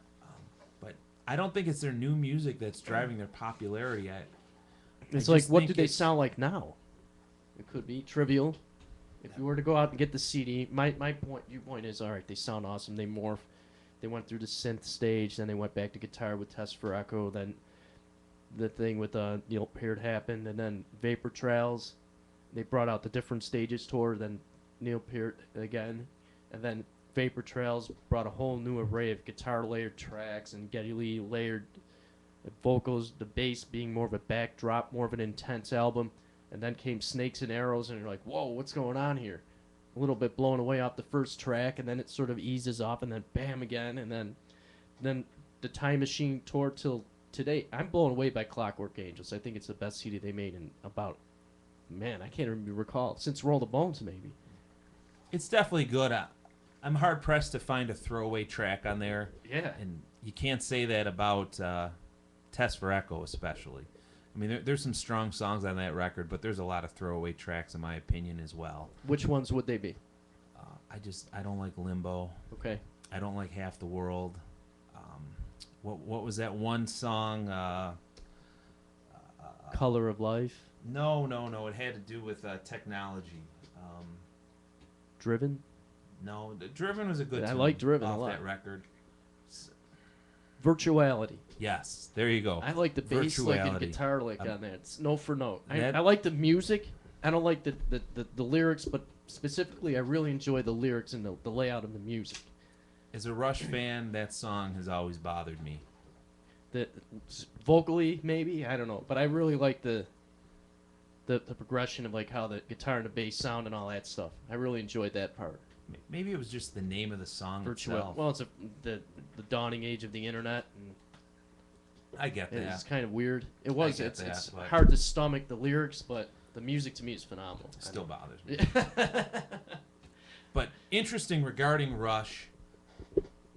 But I don't think it's their new music that's driving their popularity. It's like, what do they sound like now? It could be trivial. If you were to go out and get the CD, my point, your point is, all right, they sound awesome. They morph. They went through the synth stage, then they went back to guitar with Test for Echo. Then the thing with Neil Peart happened, and then Vapor Trails. They brought out the Different Stages tour, then Neil Peart again, and then Vapor Trails brought a whole new array of guitar layered tracks and Geddy Lee layered vocals, the bass being more of a backdrop, more of an intense album. And then came Snakes and Arrows, and you're like, whoa, what's going on here? A little bit blown away off the first track, and then it sort of eases off, and then bam again, and then the Time Machine tour till today. I'm blown away by Clockwork Angels. I think it's the best CD they made in about, man, I can't even recall, since Roll the Bones, maybe. It's definitely good. I'm hard pressed to find a throwaway track on there. Yeah. And you can't say that about Test for Echo, especially. I mean, there's some strong songs on that record, but there's a lot of throwaway tracks, in my opinion, as well. Which ones would they be? I don't like Limbo. Okay. I don't like Half the World. What was that one song? Color of Life. No. It had to do with technology. Driven. No, Driven was a good. I tune like Driven off a lot. that record. Virtuality. Yes, there you go. I like the bass lick and Virtuality. guitar lick on that. It's note for note. That- I like the music. I don't like the lyrics, but specifically, I really enjoy the lyrics and the layout of the music. As a Rush fan, that song has always bothered me. The vocally, maybe, I don't know, but I really like the progression of like how the guitar and the bass sound and all that stuff. I really enjoyed that part. Maybe it was just the name of the song itself. Well, it's the dawning age of the internet, and I get that. it's kind of weird. It was. get It's that, but- hard to stomach the lyrics, but the music to me is phenomenal. It still bothers me. Yeah. But interesting regarding Rush,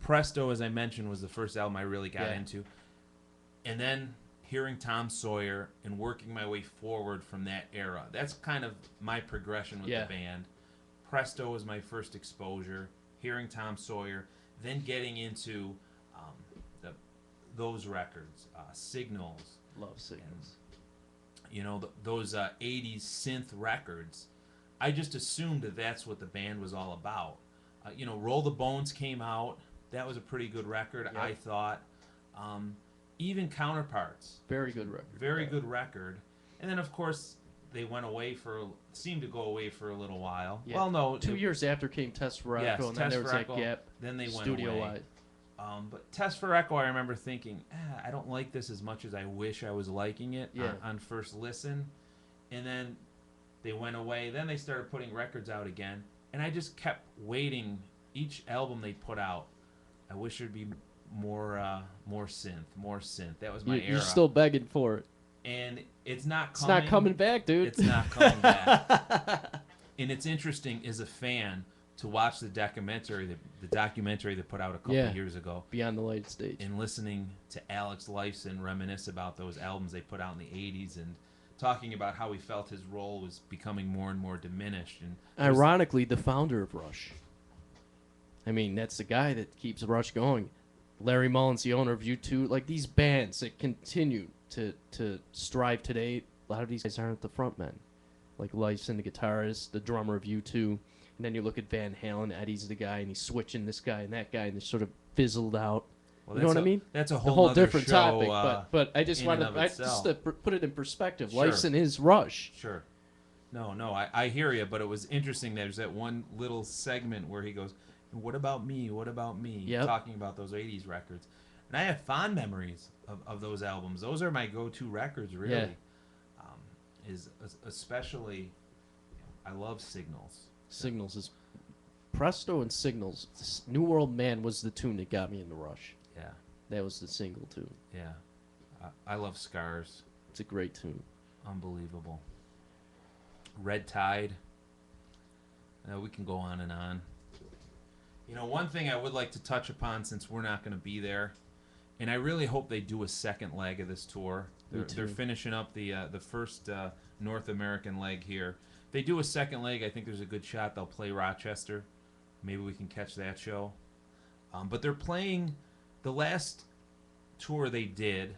Presto, as I mentioned, was the first album I really got Yeah. into. And then hearing Tom Sawyer and working my way forward from that era. That's kind of my progression with Yeah. the band. Presto was my first exposure. Hearing Tom Sawyer, then getting into those records, Signals. Love Signals. You know, those 80s synth records. I just assumed that that's what the band was all about. Roll the Bones came out. That was a pretty good record, Yep. I thought. Even Counterparts. Very good record. Very good record. And then, of course, they seemed to go away for a little while. Yeah. Well, no. 2 years after came Test for Echo, Yes, and then Test there was for that Echo, gap. Then they went Studio away. wise. But Test for Echo, I remember thinking, I don't like this as much as I wish I was liking it Yeah. on first listen. And then they went away. Then they started putting records out again. And I just kept waiting. Each album they put out, I wish there'd be more synth. That was my era. You're still begging for it. And it's not It's coming. not coming back, dude. It's not coming back. And it's interesting as a fan to watch the documentary they put out a couple Yeah. years ago, Beyond the Light Stage. and listening to Alex Lifeson reminisce about those albums they put out in the 80s and talking about how he felt his role was becoming more and more diminished. And Ironically, the founder of Rush. I mean, that's the guy that keeps Rush going. Larry Mullen's the owner of U2. Like, these bands that continue to strive today, a lot of these guys aren't the frontmen. Like Lifeson, the guitarist, the drummer of U2. And then you look at Van Halen, Eddie's the guy, and he's switching this guy and that guy, and they sort of fizzled out. well, You know what I mean? That's a A whole, whole other different show, topic, but I just in wanted and of just itself. to put it in perspective. Sure. Lifeson is Rush. Sure. No, I hear you, but it was interesting. There's that one little segment where he goes, "What about me? What about me?" Yep. Talking about those 80s records. And I have fond memories of those albums. Those are my go-to records, really. Yeah. Especially, I love Signals. Signals is Presto and Signals. This New World Man was the tune that got me into Rush. Yeah, That was the single tune. yeah. I love Scars. It's a great tune. Unbelievable. Red Tide. We can go on and on. One thing I would like to touch upon, since we're not going to be there, and I really hope they do a second leg of this tour. Me They're too. finishing up the first North American leg here. If they do a second leg, I think there's a good shot they'll play Rochester. Maybe we can catch that show. But they're playing the last tour they did,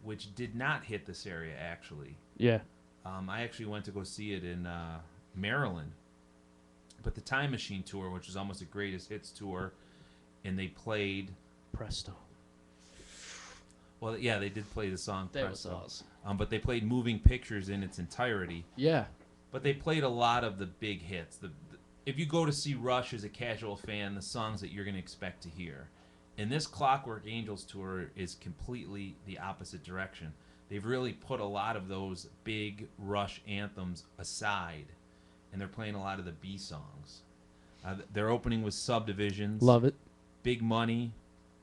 which did not hit this area, actually. Yeah. I actually went to go see it in Maryland. But the Time Machine tour, which is almost a greatest hits tour, and they played. Presto. Well, yeah, they did play the song That was Presto. awesome. But they played Moving Pictures in its entirety. Yeah. But they played a lot of the big hits. If you go to see Rush as a casual fan, the songs that you're going to expect to hear. And this Clockwork Angels tour is completely the opposite direction. They've really put a lot of those big Rush anthems aside, and they're playing a lot of the B songs. Their opening was Subdivisions. Love it. Big Money,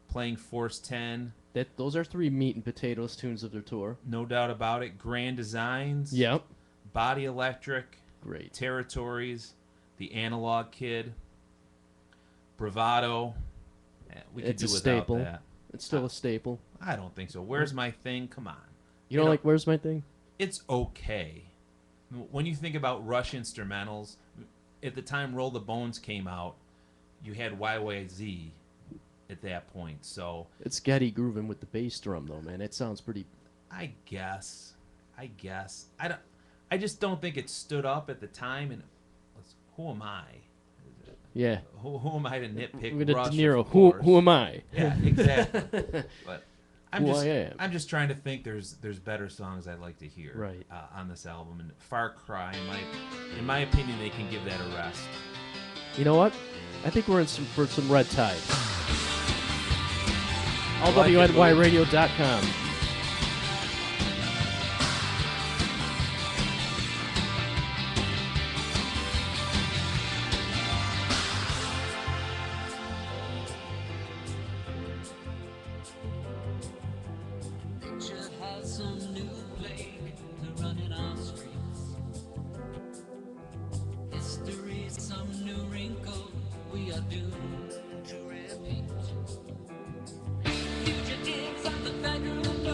playing Force 10. Those are 3 meat and potatoes tunes of their tour. No doubt about it. Grand Designs. Yep. Body Electric. Great. Territories. The Analog Kid. Bravado. We could It's do a without staple. that. It's still a staple. I don't think so. Where's My Thing? Come on. You don't like Where's My Thing? It's okay. When you think about Rush instrumentals, at the time Roll the Bones came out, you had YYZ at that point. So It's Getty grooving with the bass drum, though, man. It sounds pretty. I guess. I just don't think it stood up at the time. And who am I? Yeah. Who am I to nitpick We're gonna Rush? De Niro. of Who course? am I? Yeah, exactly. But Who I am. I'm just trying to think. There's better songs I'd like to hear Right. On this album. And Far Cry, in my opinion, they can give that a rest. You know what? I think we're in for some red tide. like it, allwnyradio.com. Nature has some new plague to run in our streets. History's some new wrinkle we are doomed to repeat. Fugitives on the bedroom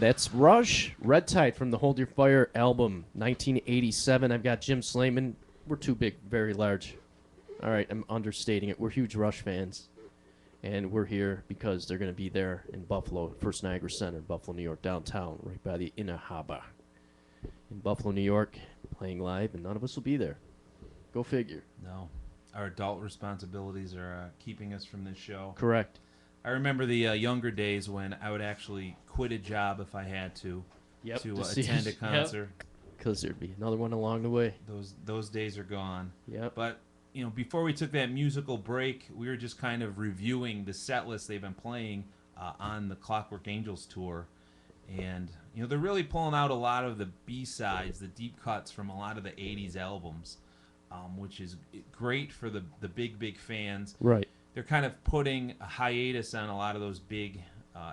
That's Rush, Red Tide from the Hold Your Fire album, 1987. I've got Jim Slaiman. We're too big, very large. All right, I'm understating it. We're huge Rush fans. And we're here because they're going to be there in Buffalo, First Niagara Center, Buffalo, New York, downtown, right by the Inner Harbor. In Buffalo, New York, playing live, and none of us will be there. Go figure. No. Our adult responsibilities are keeping us from this show. Correct. I remember the younger days when I would actually quit a job if I had to attend a concert. Because there'd be another one along the way. Those days are gone. Yep. But before we took that musical break, we were just kind of reviewing the set list they've been playing on the Clockwork Angels tour. And, they're really pulling out a lot of the B-sides, the deep cuts from a lot of the 80s albums, which is great for the big fans. Right. They're kind of putting a hiatus on a lot of those big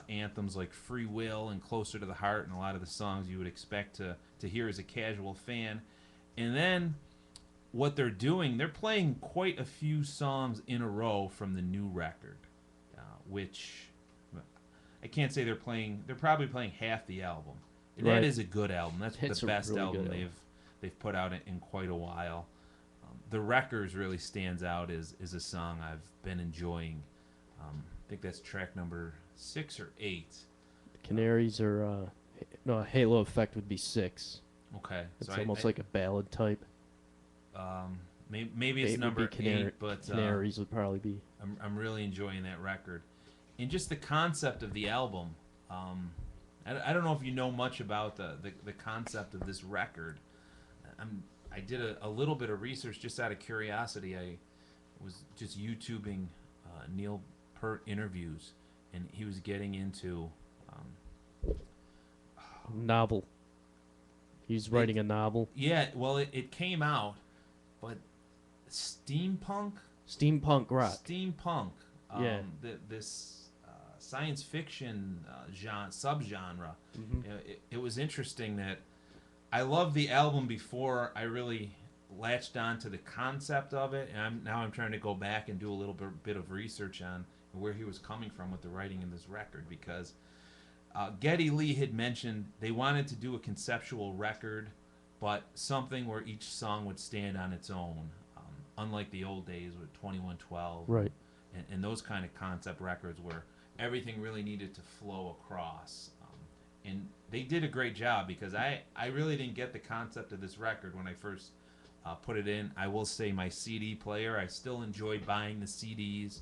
anthems like Free Will and Closer to the Heart and a lot of the songs you would expect to hear as a casual fan. And then what they're doing, they're playing quite a few songs in a row from the new record, which I can't say they're playing. They're probably playing half the album. And Right. That is a good album. That's It's the a best really album good album. they've put out in quite a while. The Wreckers really stands out as a song I've been enjoying. I think that's track number 6 or 8. Canaries are, Halo Effect would be 6. Okay, It's so almost like a ballad type. maybe it's Eight would number be Canary- 8, but Canaries would probably be. I'm really enjoying that record, and just the concept of the album. I don't know if you know much about the concept of this record. I did a little bit of research just out of curiosity. I was just YouTubing Neil Peart interviews, and he was getting into Novel. He's writing a novel. yeah. Well, it came out, but steampunk. Steampunk rock. Steampunk. Yeah. This science fiction subgenre. Mhm. It was interesting that I loved the album before I really latched on to the concept of it, and I'm trying to go back and do a little bit of research on where he was coming from with the writing in this record, because Geddy Lee had mentioned they wanted to do a conceptual record, but something where each song would stand on its own, unlike the old days with 2112 Right. and those kind of concept records where everything really needed to flow across. And they did a great job, because I really didn't get the concept of this record when I first put it in. I will say my CD player, I still enjoy buying the CDs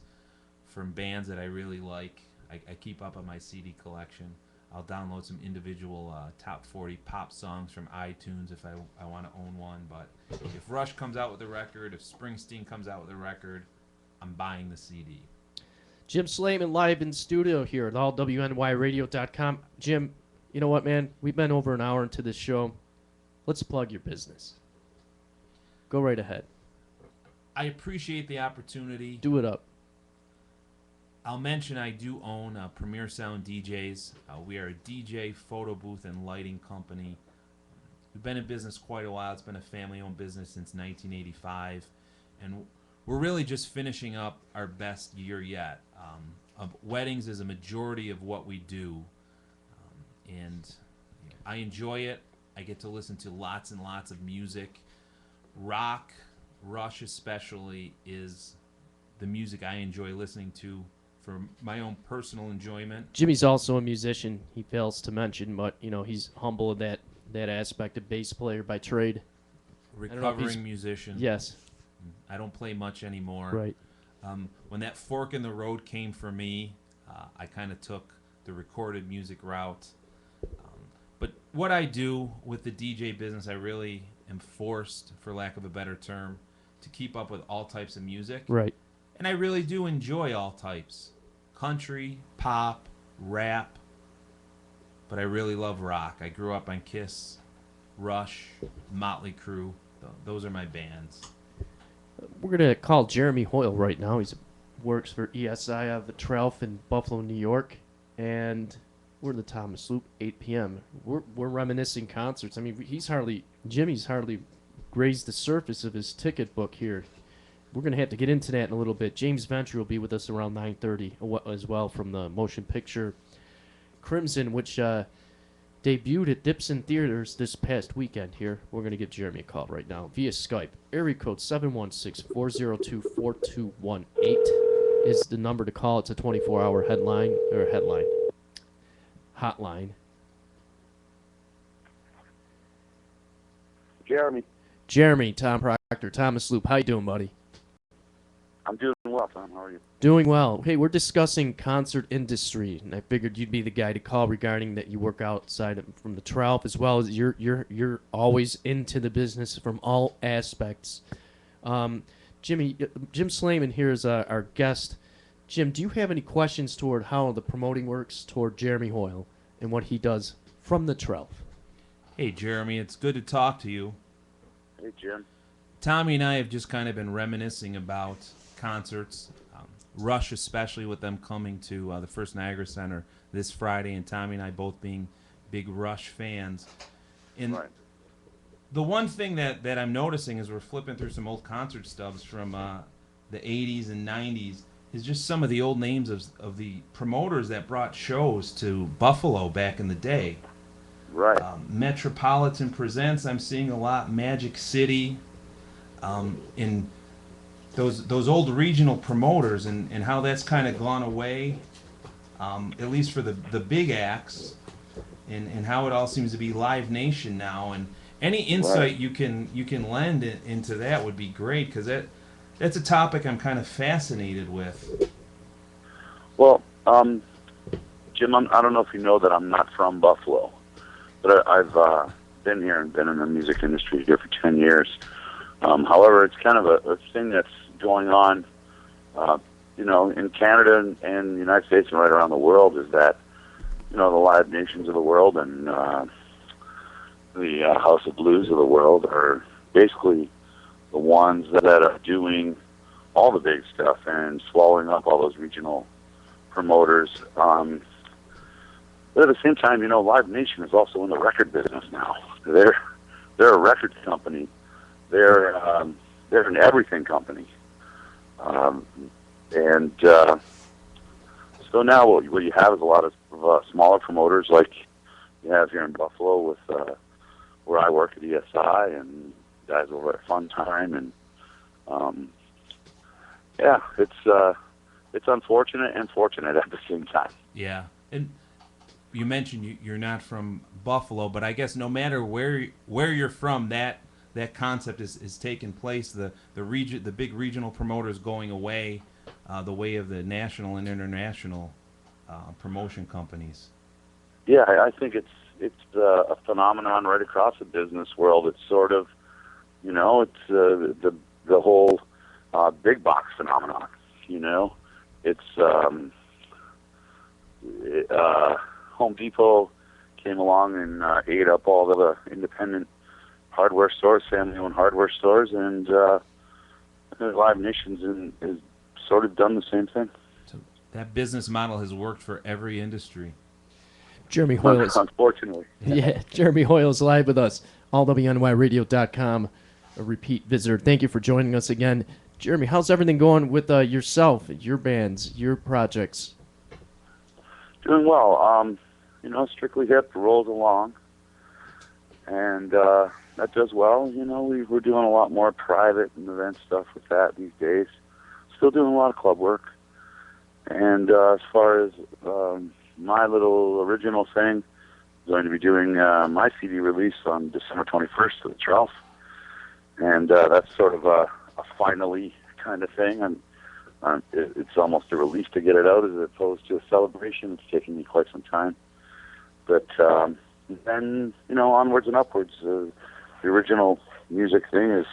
from bands that I really like. I keep up on my CD collection. I'll download some individual top 40 pop songs from iTunes if I want to own one. But if Rush comes out with a record, if Springsteen comes out with a record, I'm buying the CD. Jim Slaiman live in studio here at allwnyradio.com. Jim, you know what, man? We've been over an hour into this show. Let's plug your business. Go right ahead. I appreciate the opportunity. Do it up. I'll mention I do own Premier Sound DJs. We are a DJ, photo booth, and lighting company. We've been in business quite a while. It's been a family-owned business since 1985. And we're really just finishing up our best year yet. Weddings is a majority of what we do. And I enjoy it. I get to listen to lots and lots of music. Rock, Rush especially, is the music I enjoy listening to for my own personal enjoyment. Jimmy's also a musician. He fails to mention, but he's humble in that aspect, a bass player by trade. Recovering musician. Yes. I don't play much anymore. Right. When that fork in the road came for me, I kind of took the recorded music route. But what I do with the DJ business, I really am forced, for lack of a better term, to keep up with all types of music. Right. And I really do enjoy all types. Country, pop, rap. But I really love rock. I grew up on Kiss, Rush, Motley Crue. Those are my bands. We're going to call Jeremy Hoyle right now. He works for ESI out of the Trelf in Buffalo, New York. And we're in the Thomas Loop, 8 p.m. We're reminiscing concerts. I mean, Jimmy's hardly grazed the surface of his ticket book here. We're going to have to get into that in a little bit. James Ventry will be with us around 9:30 as well from the motion picture Crimson, which debuted at Dipson Theaters this past weekend here. We're going to give Jeremy a call right now via Skype. Area code 716-402-4218 is the number to call. It's a 24-hour hotline. Jeremy, Tom Proctor, Thomas Loop. How you doing, buddy? I'm doing well, Tom. How are you? Doing well. Hey, we're discussing concert industry, and I figured you'd be the guy to call regarding that. You work outside from the Trout, as well as you're always into the business from all aspects. Jim Slaiman here is our guest. Jim, do you have any questions toward how the promoting works toward Jeremy Hoyle and what he does from the Trout? Hey, Jeremy, it's good to talk to you. Hey, Jim. Tommy and I have just kind of been reminiscing about concerts, Rush especially, with them coming to the First Niagara Center this Friday, and Tommy and I both being big Rush fans. And Right. the one thing that I'm noticing as we're flipping through some old concert stubs from the 80s and 90s is just some of the old names of the promoters that brought shows to Buffalo back in the day. Right. Metropolitan Presents, I'm seeing a lot. Magic City, in those old regional promoters, and how that's kind of gone away, at least for the big acts, and how it all seems to be Live Nation now. And any insight you can lend into that would be great, because that's a topic I'm kind of fascinated with. Well, Jim, I don't know if you know that I'm not from Buffalo, but I've been here and been in the music industry here for 10 years. However, it's kind of a thing that's going on, in Canada and the United States and right around the world, is that, the Live Nations of the world and the House of Blues of the world are basically the ones that are doing all the big stuff and swallowing up all those regional promoters. But at the same time, Live Nation is also in the record business now. They're a record company. They're an everything company. So now what you have is a lot of smaller promoters like you have here in Buffalo with where I work at ESI and guys over at Fun Time, and it's unfortunate and fortunate at the same time. Yeah, and you mentioned you're not from Buffalo, but I guess no matter where you're from, that concept is taking place. The big regional promoters going away, the way of the national and international promotion companies. Yeah, I think it's a phenomenon right across the business world. It's sort of, it's the whole big box phenomenon. It's Home Depot came along and ate up all the independent hardware stores, family-owned hardware stores, and Live Nations has sort of done the same thing. So that business model has worked for every industry. Jeremy Hoyle is, unfortunately. yeah, Jeremy Hoyle is live with us, allwnyradio.com, a repeat visitor. Thank you for joining us again. Jeremy, how's everything going with yourself, your bands, your projects? Doing well. Strictly Hip rolls along, and that does well. We're doing a lot more private and event stuff with that these days. Still doing a lot of club work. And as far as my little original thing, I'm going to be doing my CD release on December 21st at the 12th. And that's sort of a finally kind of thing. And it's almost a release to get it out as opposed to a celebration. It's taking me quite some time. But then, onwards and upwards. The original music thing is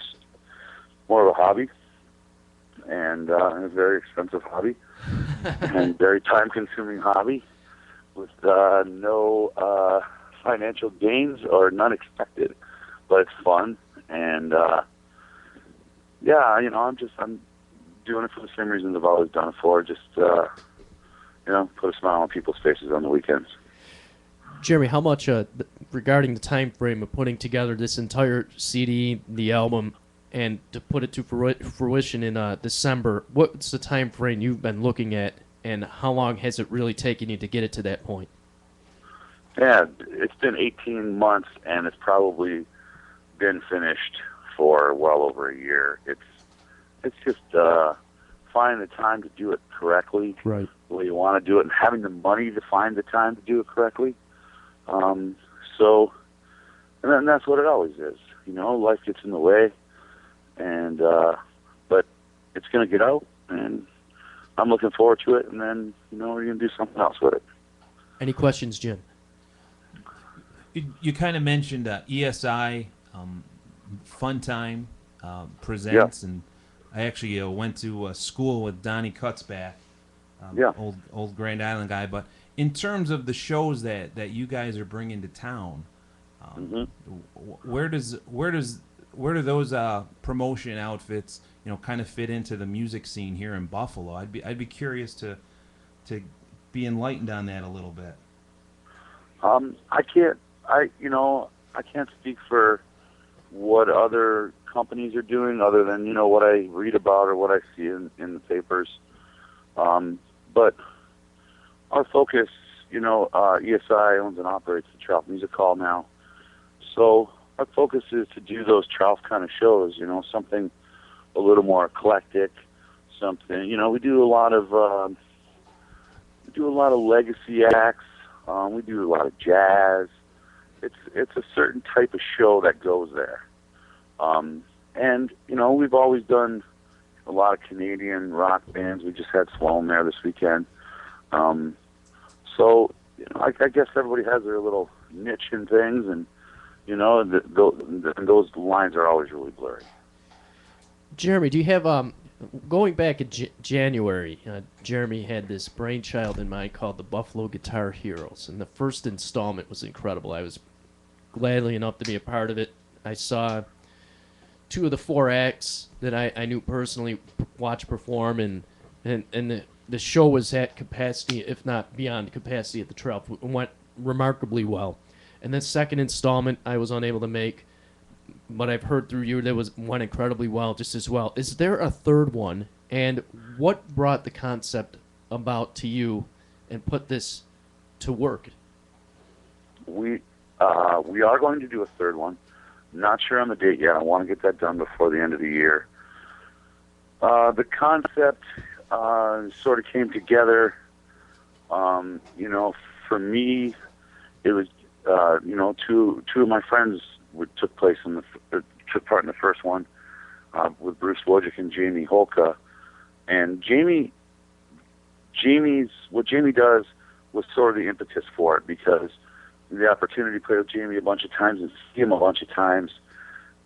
more of a hobby, and a very expensive hobby, and very time-consuming hobby with no financial gains or none expected. But it's fun, and I'm doing it for the same reasons I've always done it for. Just put a smile on people's faces on the weekends. Jeremy, how much regarding the time frame of putting together this entire CD, the album, and to put it to fruition in December, what's the time frame you've been looking at, and how long has it really taken you to get it to that point? Yeah, it's been 18 months, and it's probably been finished for well over a year. It's just finding the time to do it correctly, Right. the way you want to do it, and having the money to find the time to do it correctly. So, and then that's what it always is. You know, life gets in the way, and but it's going to get out, and I'm looking forward to it. And then, you know, we're going to do something else with it. Any questions, Jim? You kind of mentioned ESI, Fun Time presents, and I actually went to school with Donnie Cutzback, old Grand Island guy. But in terms of the shows that you guys are bringing to town, where do those promotion outfits, you know, kind of fit into the music scene here in Buffalo? I'd be curious to be enlightened on that a little bit. I can't speak for what other companies are doing other than, you know, what I read about or what I see in the papers. But our focus, you know, ESI owns and operates the Trout Music Hall now. So our focus is to do those Trout kind of shows, you know, something a little more eclectic, something, you know, we do a lot of legacy acts. We do a lot of jazz. It's a certain type of show that goes there. And, you know, we've always done a lot of Canadian rock bands. We just had Sloan there this weekend. So, you know, I guess everybody has their little niche in things, and, you know, those lines are always really blurry. Jeremy, do you have going back in January, Jeremy had this brainchild in mind called the Buffalo Guitar Heroes, and the first installment was incredible. I was gladly enough to be a part of it. I saw 2 of the 4 acts that I knew personally watch perform, and the show was at capacity, if not beyond capacity at the Trout. It went remarkably well. And the second installment I was unable to make, but I've heard through you that went incredibly well, just as well. Is there a third one? And what brought the concept about to you and put this to work? We are going to do a third one. Not sure on the date yet. I want to get that done before the end of the year. The concept sort of came together. You know, for me, it was you know, two of my friends took part in the first one with Bruce Wojcik and Jamie Holka. And what Jamie does was sort of the impetus for it, because the opportunity to play with Jamie a bunch of times and see him a bunch of times,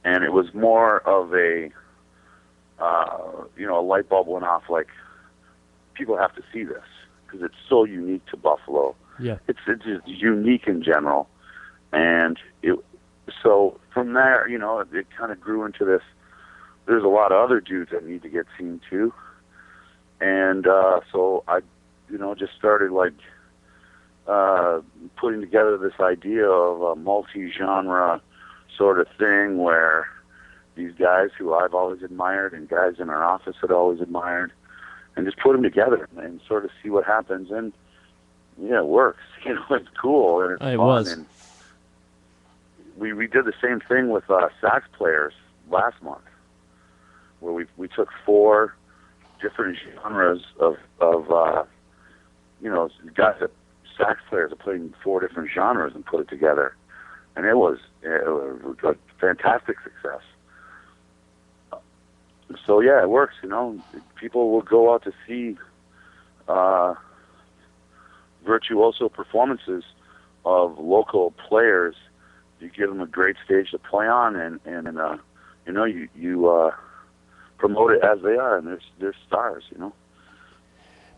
and it was more of a you know, a light bulb went off, like, people have to see this because it's so unique to Buffalo. Yeah, it's just unique in general, and so from there, you know, it kind of grew into this. There's a lot of other dudes that need to get seen too, and so I, you know, just started like putting together this idea of a multi-genre sort of thing where these guys who I've always admired and guys in our office had always admired, and just put them together and sort of see what happens. And yeah, it works. You know, it's cool and it's fun. Was. And we did the same thing with sax players last month, where we took 4 different genres of you know, guys that sax players that played in 4 different genres and put it together, and it was a fantastic success. So yeah, it works. You know, people will go out to see virtuoso performances of local players. You give them a great stage to play on, and you know, you promote it as they are, and they're stars. You know.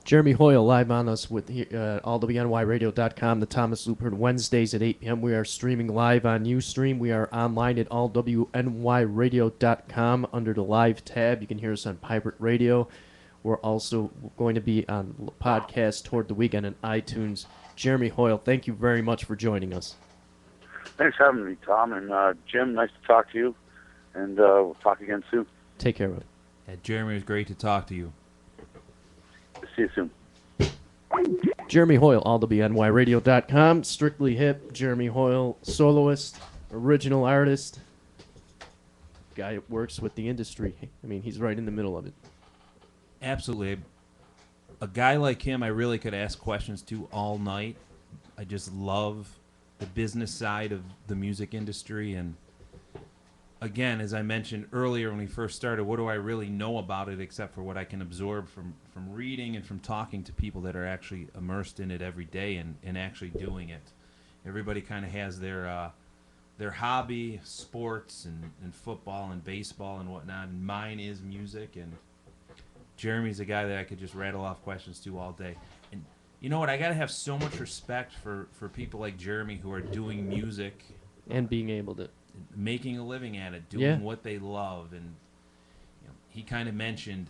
Jeremy Hoyle live on us with allwnyradio.com, the Thomas Lupert, Wednesdays at 8 p.m. We are streaming live on Ustream. We are online at allwnyradio.com under the live tab. You can hear us on Pirate Radio. We're also going to be on podcast toward the weekend on iTunes. Jeremy Hoyle, thank you very much for joining us. Thanks for having me, Tom. And Jim, nice to talk to you. And we'll talk again soon. Take care, bud. Jeremy, it was great to talk to you. See you soon. Jeremy Hoyle, allwnyradio.com. Strictly Hip, Jeremy Hoyle, soloist, original artist, guy that works with the industry. I mean, he's right in the middle of it. Absolutely. A guy like him, I really could ask questions to all night. I just love the business side of the music industry. And again, as I mentioned earlier when we first started, what do I really know about it except for what I can absorb from reading and from talking to people that are actually immersed in it every day and actually doing it. Everybody kind of has their hobby, sports and football and baseball and whatnot. And mine is music. And Jeremy's a guy that I could just rattle off questions to all day. And you know what? I got to have so much respect for people like Jeremy who are doing music, And being able to. making a living at it, doing Yeah. what they love. And he kind of mentioned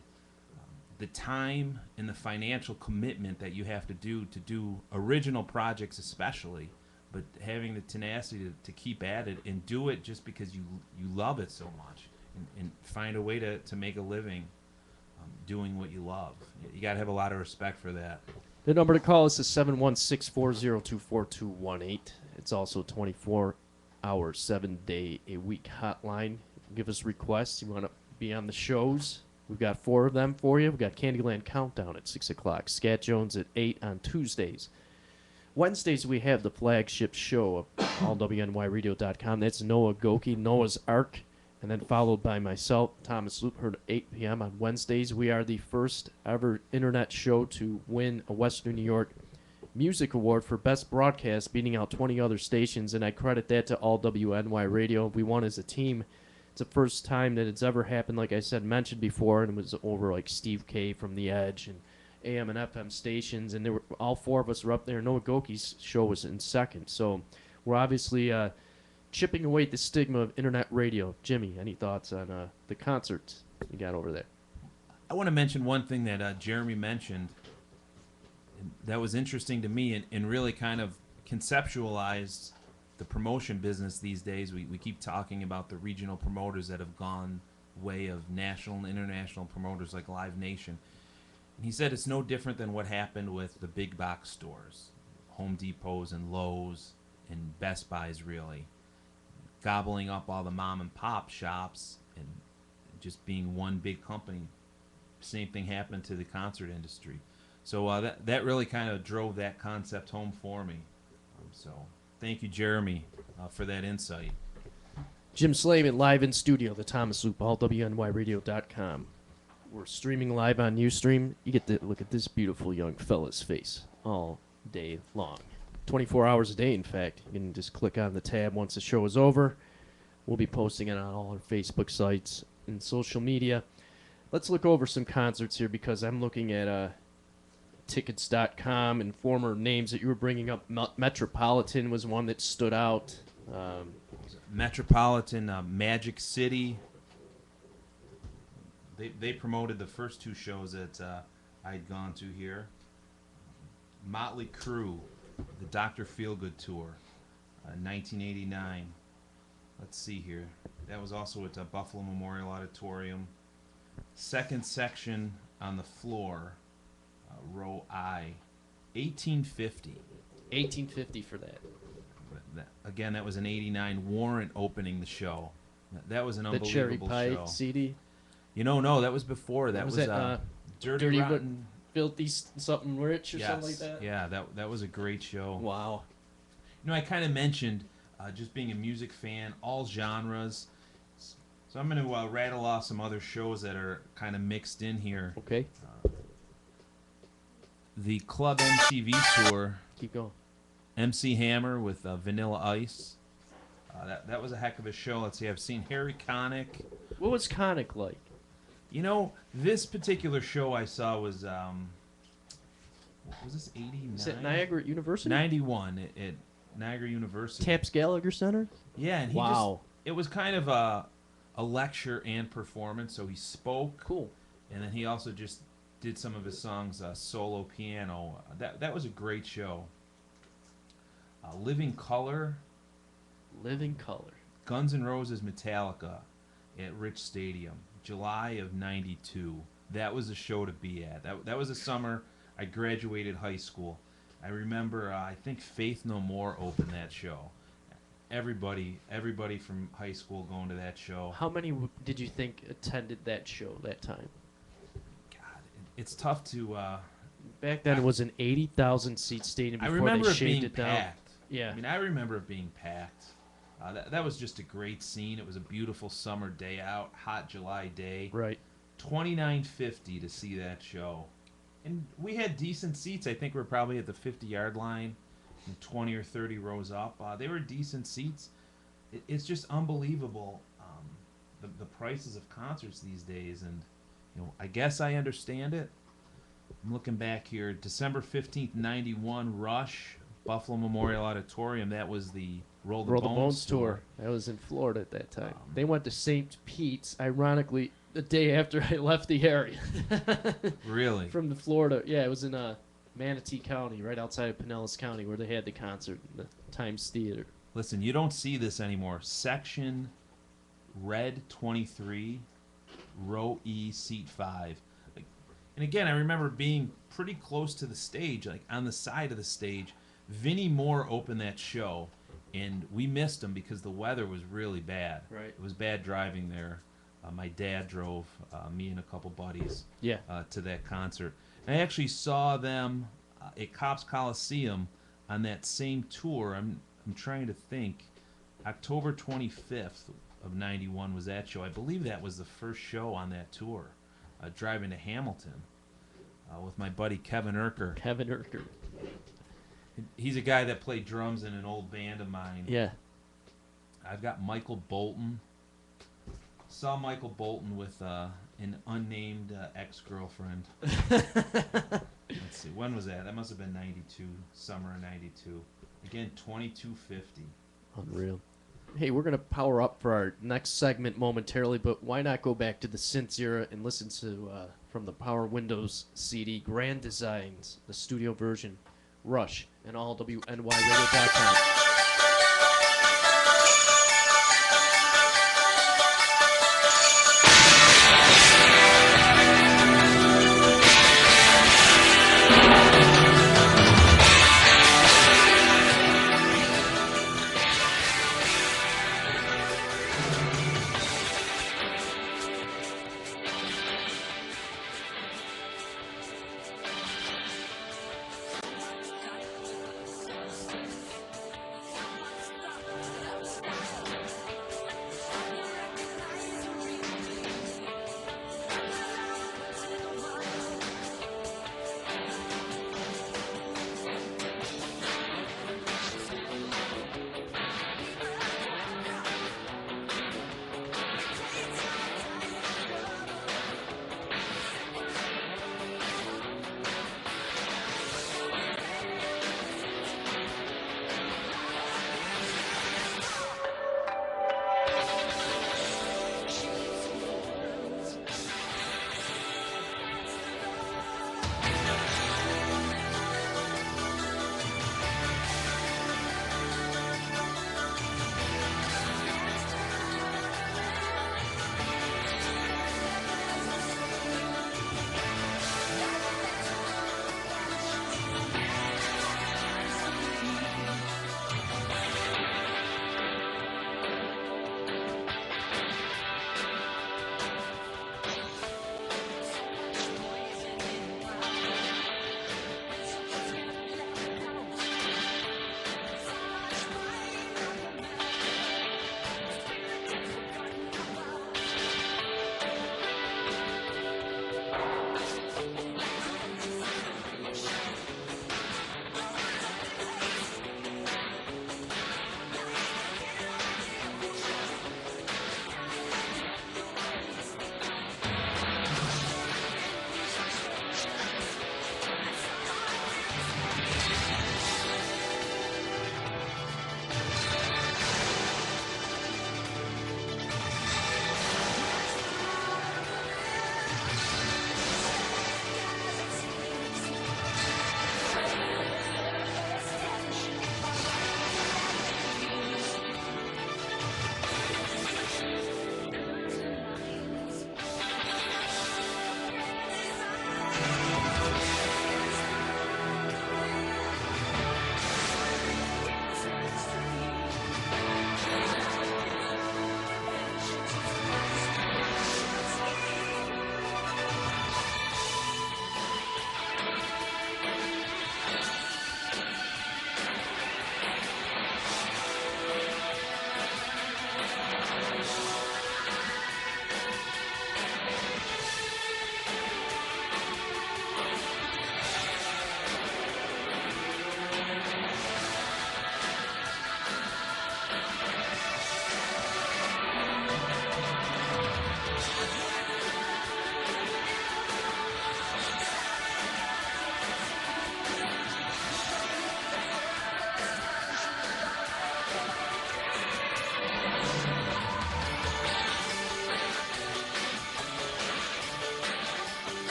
the time and the financial commitment that you have to do original projects especially, but having the tenacity to keep at it and do it just because you love it so much and find a way to make a living doing what you love. You got to have a lot of respect for that. The number to call is 716-402-4218. It's also a 24-hour, 7-day-a-week hotline. Give us requests. You want to be on the shows? We've got 4 of them for you. We've got Candyland Countdown at 6 o'clock. Scat Jones at 8 on Tuesdays. Wednesdays, we have the flagship show of allwnyradio.com. That's Noah Goki, Noah's Ark, and then followed by myself, Thomas Loop, heard at 8 p.m. on Wednesdays. We are the first ever internet show to win a Western New York Music Award for Best Broadcast, beating out 20 other stations, and I credit that to All WNY Radio. We won as a team. It's the first time that it's ever happened, like I said, mentioned before, and it was over like Steve K from The Edge and AM and FM stations, and there were all 4 of us were up there. Noah Goki's show was in second, so we're obviously chipping away at the stigma of internet radio. Jimmy, any thoughts on the concerts you got over there? I want to mention one thing that Jeremy mentioned that was interesting to me and really kind of conceptualized the promotion business these days. We keep talking about the regional promoters that have gone way of national and international promoters like Live Nation. And he said it's no different than what happened with the big box stores, Home Depots and Lowe's and Best Buys, really gobbling up all the mom and pop shops and just being one big company. Same thing happened to the concert industry. So that really kind of drove that concept home for me. So thank you, Jeremy, for that insight. Jim Slaiman live in studio, the Thomas Loop, allwnyradio.com. We're streaming live on Ustream. You get to look at this beautiful young fella's face all day long. 24 hours a day, in fact. You can just click on the tab once the show is over. We'll be posting it on all our Facebook sites and social media. Let's look over some concerts here because I'm looking at tickets.com and former names that you were bringing up. Metropolitan was one that stood out. Metropolitan, Magic City. They promoted the first 2 shows that I'd gone to here. Motley Crue, the Dr. Feelgood Tour, 1989. Let's see here. That was also at Buffalo Memorial Auditorium. Second section on the floor, row I, 1850. 1850 for that. Again, that was an 89 Warrant opening the show. That was an The Cherry unbelievable Pie show. CD. No, that was before. That was Dirty Rotten, Rotten. Filthy something rich or something like that? Yeah, that was a great show. Wow. I kind of mentioned just being a music fan, all genres. So I'm going to rattle off some other shows that are kind of mixed in here. Okay. The Club MTV Tour, Keep going. MC Hammer with Vanilla Ice. That was a heck of a show. Let's see, I've seen Harry Connick. What was Connick like? This particular show I saw was, what was this, 89? Is it Niagara University? 91 at Niagara University. Taps Gallagher Center? Yeah, and it was kind of a lecture and performance, so he spoke. Cool. And then he also just did some of his songs solo piano. That was a great show. Living Color. Living Color. Guns N' Roses Metallica at Rich Stadium, July of 92. That was a show to be at. That was the summer I graduated high school. I remember, I think Faith No More opened that show. Everybody from high school going to that show. How many did you think attended that show that time? God, it's tough to. Back then, it was an 80,000 seat stadium I before remember they it being shaved it down. packed. Yeah. I mean, I remember it being packed. That was just a great scene. It was a beautiful summer day out, hot July day. Right. $29.50 to see that show, and we had decent seats. I think we were probably at the 50-yard line, and 20 or 30 rows up. They were decent seats. It's just unbelievable, the prices of concerts these days, and I guess I understand it. I'm looking back here, December 15th, 91, Rush, Buffalo Memorial Auditorium. That was the Roll the Bones tour. That was in Florida at that time. They went to St. Pete's, ironically, the day after I left the area. Really? From the Florida. Yeah, it was in Manatee County, right outside of Pinellas County, where they had the concert in the Times Theater. Listen, you don't see this anymore. Section Red 23, Row E, Seat 5. And again, I remember being pretty close to the stage, like on the side of the stage. Vinnie Moore opened that show, and we missed him because the weather was really bad. Right. It was bad driving there. My dad drove me and a couple buddies to that concert. And I actually saw them at Cops Coliseum on that same tour. I'm trying to think. October 25th of 91 was that show. I believe that was the first show on that tour. Driving to Hamilton with my buddy Kevin Urker. Kevin Urker. He's a guy that played drums in an old band of mine. Yeah. I've got Michael Bolton. Saw Michael Bolton with an unnamed ex-girlfriend. Let's see, when was that? That must have been 92, summer of 92. Again, $22.50. Unreal. Hey, we're going to power up for our next segment momentarily, but why not go back to the synths era and listen to, from the Power Windows CD, Grand Designs, the studio version, Rush, and all WNYRadio.com.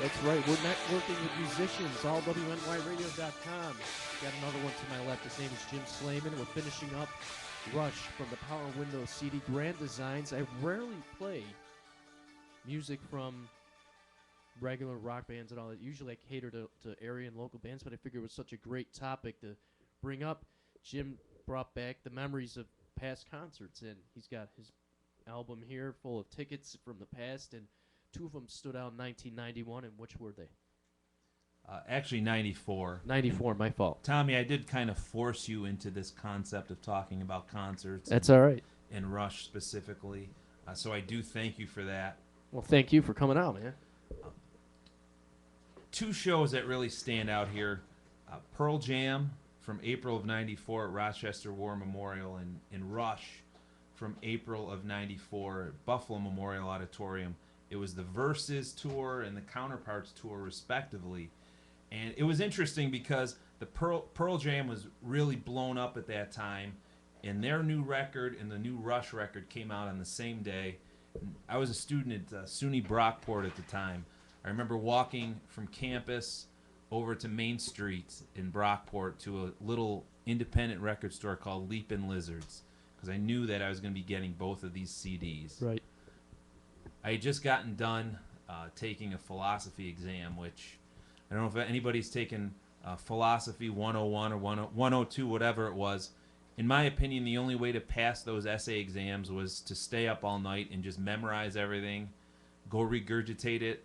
That's right. We're networking with musicians, allwnyradio.com. Got another one to my left. His name is Jim Slaiman. We're finishing up Rush from the Power Windows CD. Grand Designs. I rarely play music from regular rock bands and all that. Usually I cater to area and local bands, but I figured it was such a great topic to bring up. Jim brought back the memories of past concerts, and he's got his album here full of tickets from the past, and two of them stood out in 1991, and which were they? Actually, 94. 94, my fault. Tommy, I did kind of force you into this concept of talking about concerts. That's all right. And Rush specifically. So I do thank you for that. Well, thank you for coming out, man. Two shows that really stand out here. Pearl Jam from April of 94 at Rochester War Memorial, and Rush from April of 94 at Buffalo Memorial Auditorium. It was the Versus Tour and the Counterparts Tour, respectively. And it was interesting because the Pearl Jam was really blown up at that time, and their new record and the new Rush record came out on the same day. I was a student at SUNY Brockport at the time. I remember walking from campus over to Main Street in Brockport to a little independent record store called Leapin' Lizards, because I knew that I was going to be getting both of these CDs. Right. I had just gotten done taking a philosophy exam, which I don't know if anybody's taken philosophy 101 or 102, whatever it was. In my opinion, the only way to pass those essay exams was to stay up all night and just memorize everything, go regurgitate it,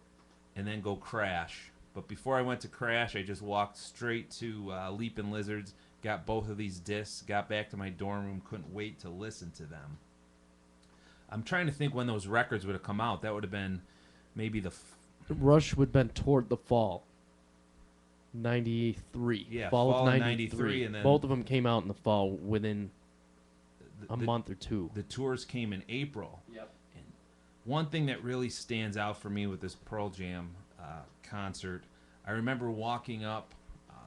and then go crash. But before I went to crash, I just walked straight to Leapin' Lizards, got both of these discs, got back to my dorm room, couldn't wait to listen to them. I'm trying to think when those records would have come out. That would have been maybe Rush would have been toward the fall. 93. Yeah, fall fall of of 93. 93, and then both of them came out in the fall within a month or two. The tours came in April. Yep. And one thing that really stands out for me with this Pearl Jam concert, I remember walking up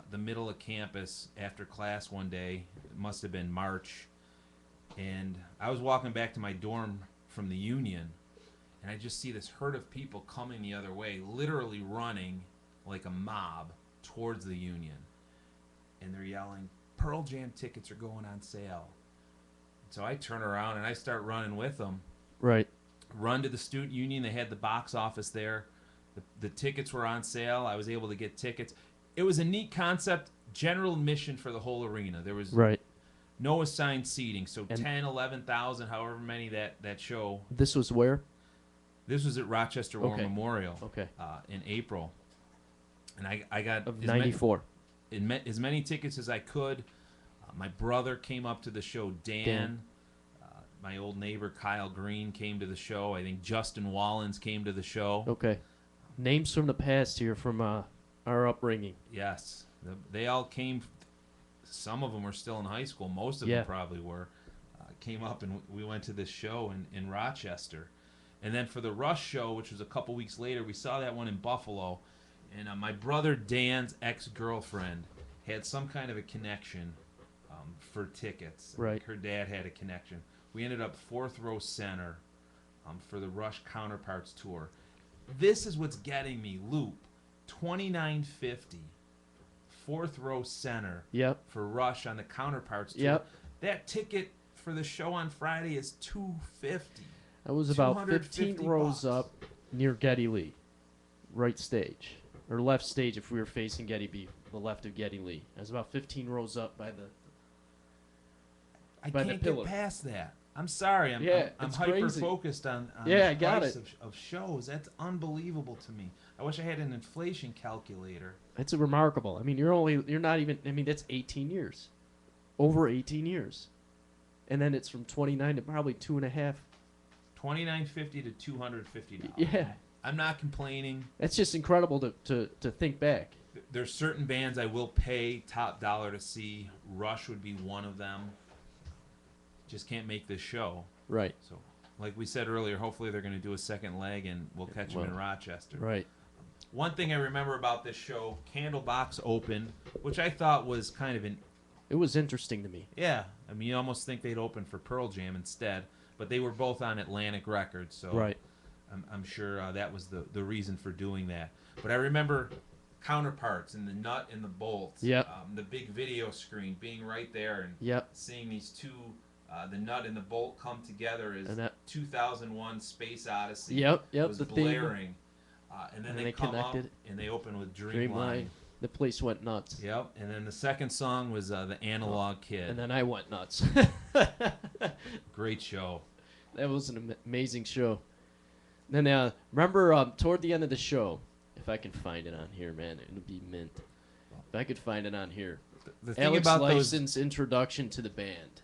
the middle of campus after class one day. It must have been March. And I was walking back to my dorm from the Union, and I just see this herd of people coming the other way, literally running like a mob towards the Union. And they're yelling, "Pearl Jam tickets are going on sale." So I turn around and I start running with them. Right. Run to the Student Union. They had the box office there. The tickets were on sale. I was able to get tickets. It was a neat concept. General admission for the whole arena. There was Right. no assigned seating. So And 10, 11,000, however many that show. This was where? This was at Rochester War Okay. Memorial Okay. in April. And I got Of 94. as many tickets as I could. My brother came up to the show. Dan. My old neighbor Kyle Green came to the show. I think Justin Wallens came to the show. Okay. Names from the past here from our upbringing. Yes. They all came. Some of them were still in high school. Most of Yeah. them probably were. Came up and we went to this show in Rochester. And then for the Rush show, which was a couple weeks later, we saw that one in Buffalo. And my brother Dan's ex-girlfriend had some kind of a connection for tickets. I Right. think her dad had a connection. We ended up fourth row center for the Rush Counterparts tour. This is what's getting me. Loop, $29.50. Fourth row center. Yep. For Rush on the Counterparts tour. Yep. That ticket for the show on Friday is $250. I was about 250 15 rows bucks. up near Geddy Lee. Right stage. Or left stage if we were facing Geddy B. The left of Geddy Lee. I was about 15 rows up by the... I by the can't pillar. get past that. I'm sorry. I'm it's hyper crazy. focused on Yeah, the I got price it. of shows. That's unbelievable to me. I wish I had an inflation calculator. It's remarkable. I mean, you're not even... I mean, that's 18 years. Over 18 years. And then it's from 29 to probably 2.5. $29.50 to $250. Yeah. I'm not complaining. That's just incredible to think back. There's certain bands I will pay top dollar to see. Rush would be one of them. Just can't make this show. Right. So, like we said earlier, hopefully they're going to do a second leg and we'll catch them in Well, Rochester. Right. One thing I remember about this show, Candlebox opened, which I thought was kind of an... It was interesting to me. Yeah. I mean, you almost think they'd open for Pearl Jam instead. But they were both on Atlantic Records, so Right. I'm sure that was the reason for doing that. But I remember Counterparts and the nut and the bolt. Yep. The big video screen being right there and Yep. seeing these two, the nut and the bolt come together as And that- 2001 Space Odyssey. Yep, yep, Was the theme. blaring. And then And they they come up connected. and they open with Dreamline. Dreamline. The place went nuts. Yep. And then the second song was the Analog Kid. And then I went nuts. Great show. That was an amazing show. Then remember toward the end of the show, if I can find it on here, man, it would be mint. If I could find it on here. The thing Alex about those, Lyson's introduction to the band.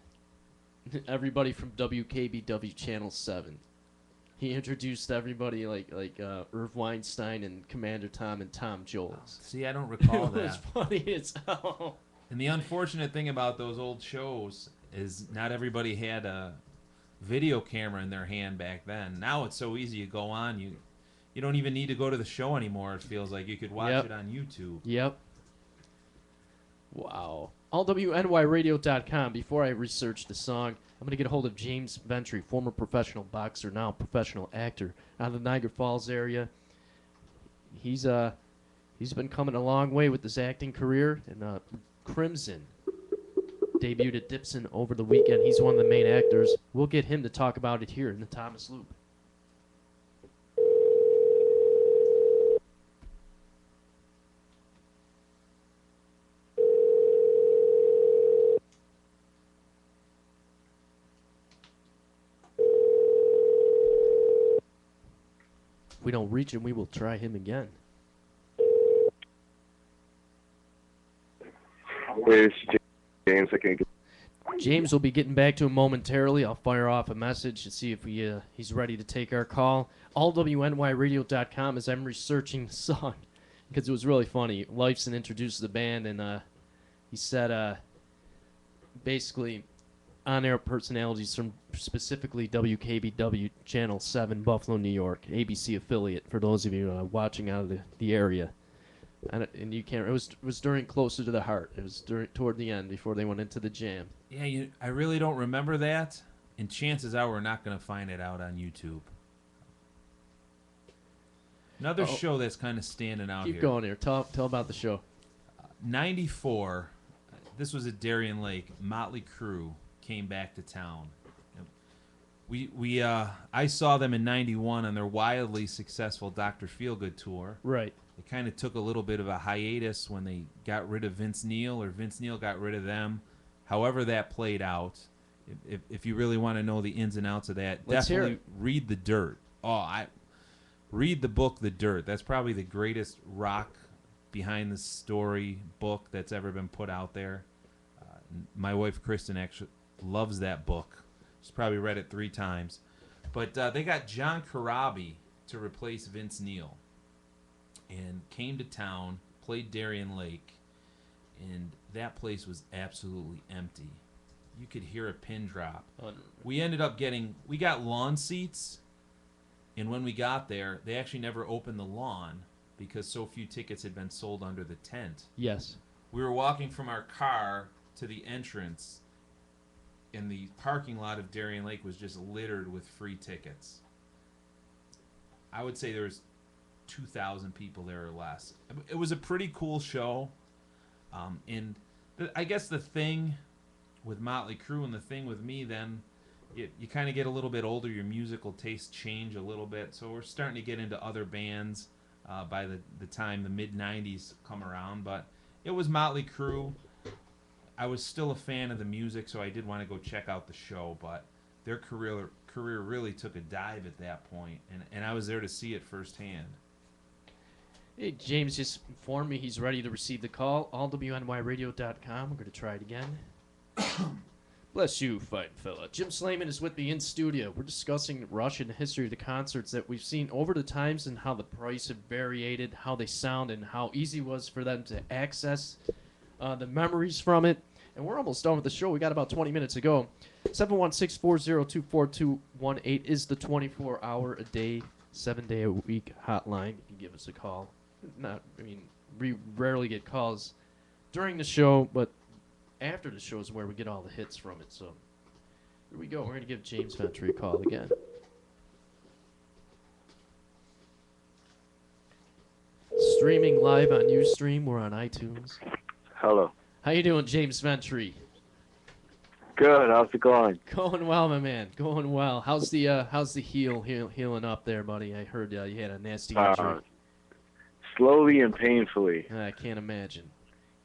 Everybody from WKBW Channel 7. He introduced everybody like Irv Weinstein and Commander Tom and Tom Jones. see, I don't recall It was that. funny as hell. And the unfortunate thing about those old shows is not everybody had a video camera in their hand back then. Now it's so easy. You go on, you don't even need to go to the show anymore. It feels like you could watch Yep. it on YouTube. Yep. Wow. allwnyradio.com. Before I research the song, I'm going to get a hold of James Ventry, former professional boxer, now professional actor out of the Niagara Falls area. He's been coming a long way with his acting career, and Crimson debuted at Dipson over the weekend. He's one of the main actors. We'll get him to talk about it here in the Thomas Loop. If we don't reach him, we will try him again. It's James. I can't get. James will be getting back to him momentarily. I'll fire off a message to see if he's ready to take our call. allwnyradio.com as I'm researching the song because it was really funny. Lifeson introduced the band, and he said basically on-air personalities from specifically WKBW Channel 7, Buffalo, New York, ABC affiliate for those of you watching out of the area. And you can't. It was during Closer to the Heart. It was toward the end before they went into the jam. Yeah, I really don't remember that, and chances are we're not going to find it out on YouTube. Another show that's kind of standing out Keep here. going here. Tell about the show. 94, this was at Darien Lake. Motley Crue came back to town. I saw them in 91 on their wildly successful Dr. Feelgood tour. Right. They kind of took a little bit of a hiatus when they got rid of Vince Neil, or Vince Neil got rid of them. However that played out, if you really want to know the ins and outs of that, Let's hear definitely read The Dirt. Read the book The Dirt. That's probably the greatest rock behind the story book that's ever been put out there. My wife Kristen actually loves that book. She's probably read it 3 times. But they got John Corabi to replace Vince Neil, and came to town, played Darien Lake, and that place was absolutely empty. You could hear a pin drop. We ended up we got lawn seats, and when we got there, they actually never opened the lawn because so few tickets had been sold under the tent. Yes. We were walking from our car to the entrance, and the parking lot of Darien Lake was just littered with free tickets. I would say there was 2,000 people there or less. It was a pretty cool show. And I guess the thing with Motley Crue and the thing with me then, you kind of get a little bit older, your musical tastes change a little bit. So we're starting to get into other bands by the time the mid-90s come around. But it was Motley Crue. I was still a fan of the music, so I did want to go check out the show. But their career really took a dive at that point, and I was there to see it firsthand. Hey, James just informed me he's ready to receive the call. allwnyradio.com. We're going to try it again. Bless you, fine fella. Jim Slaiman is with me in studio. We're discussing Rush and the history of the concerts that we've seen over the times and how the price have variated, how they sound, and how easy it was for them to access the memories from it. And we're almost done with the show. We got about 20 minutes to go. 716-402-4218 is the 24-hour-a-day, 7-day-a-week hotline. You can give us a call. We rarely get calls during the show, but after the show is where we get all the hits from it. So here we go. We're going to give James Ventry a call again. streaming live on Ustream. We're on iTunes. Hello. How you doing, James Ventry? Good. How's it going? Going well, my man. Going well. How's the healing up there, buddy? I heard you had a nasty injury. Slowly and painfully. I can't imagine.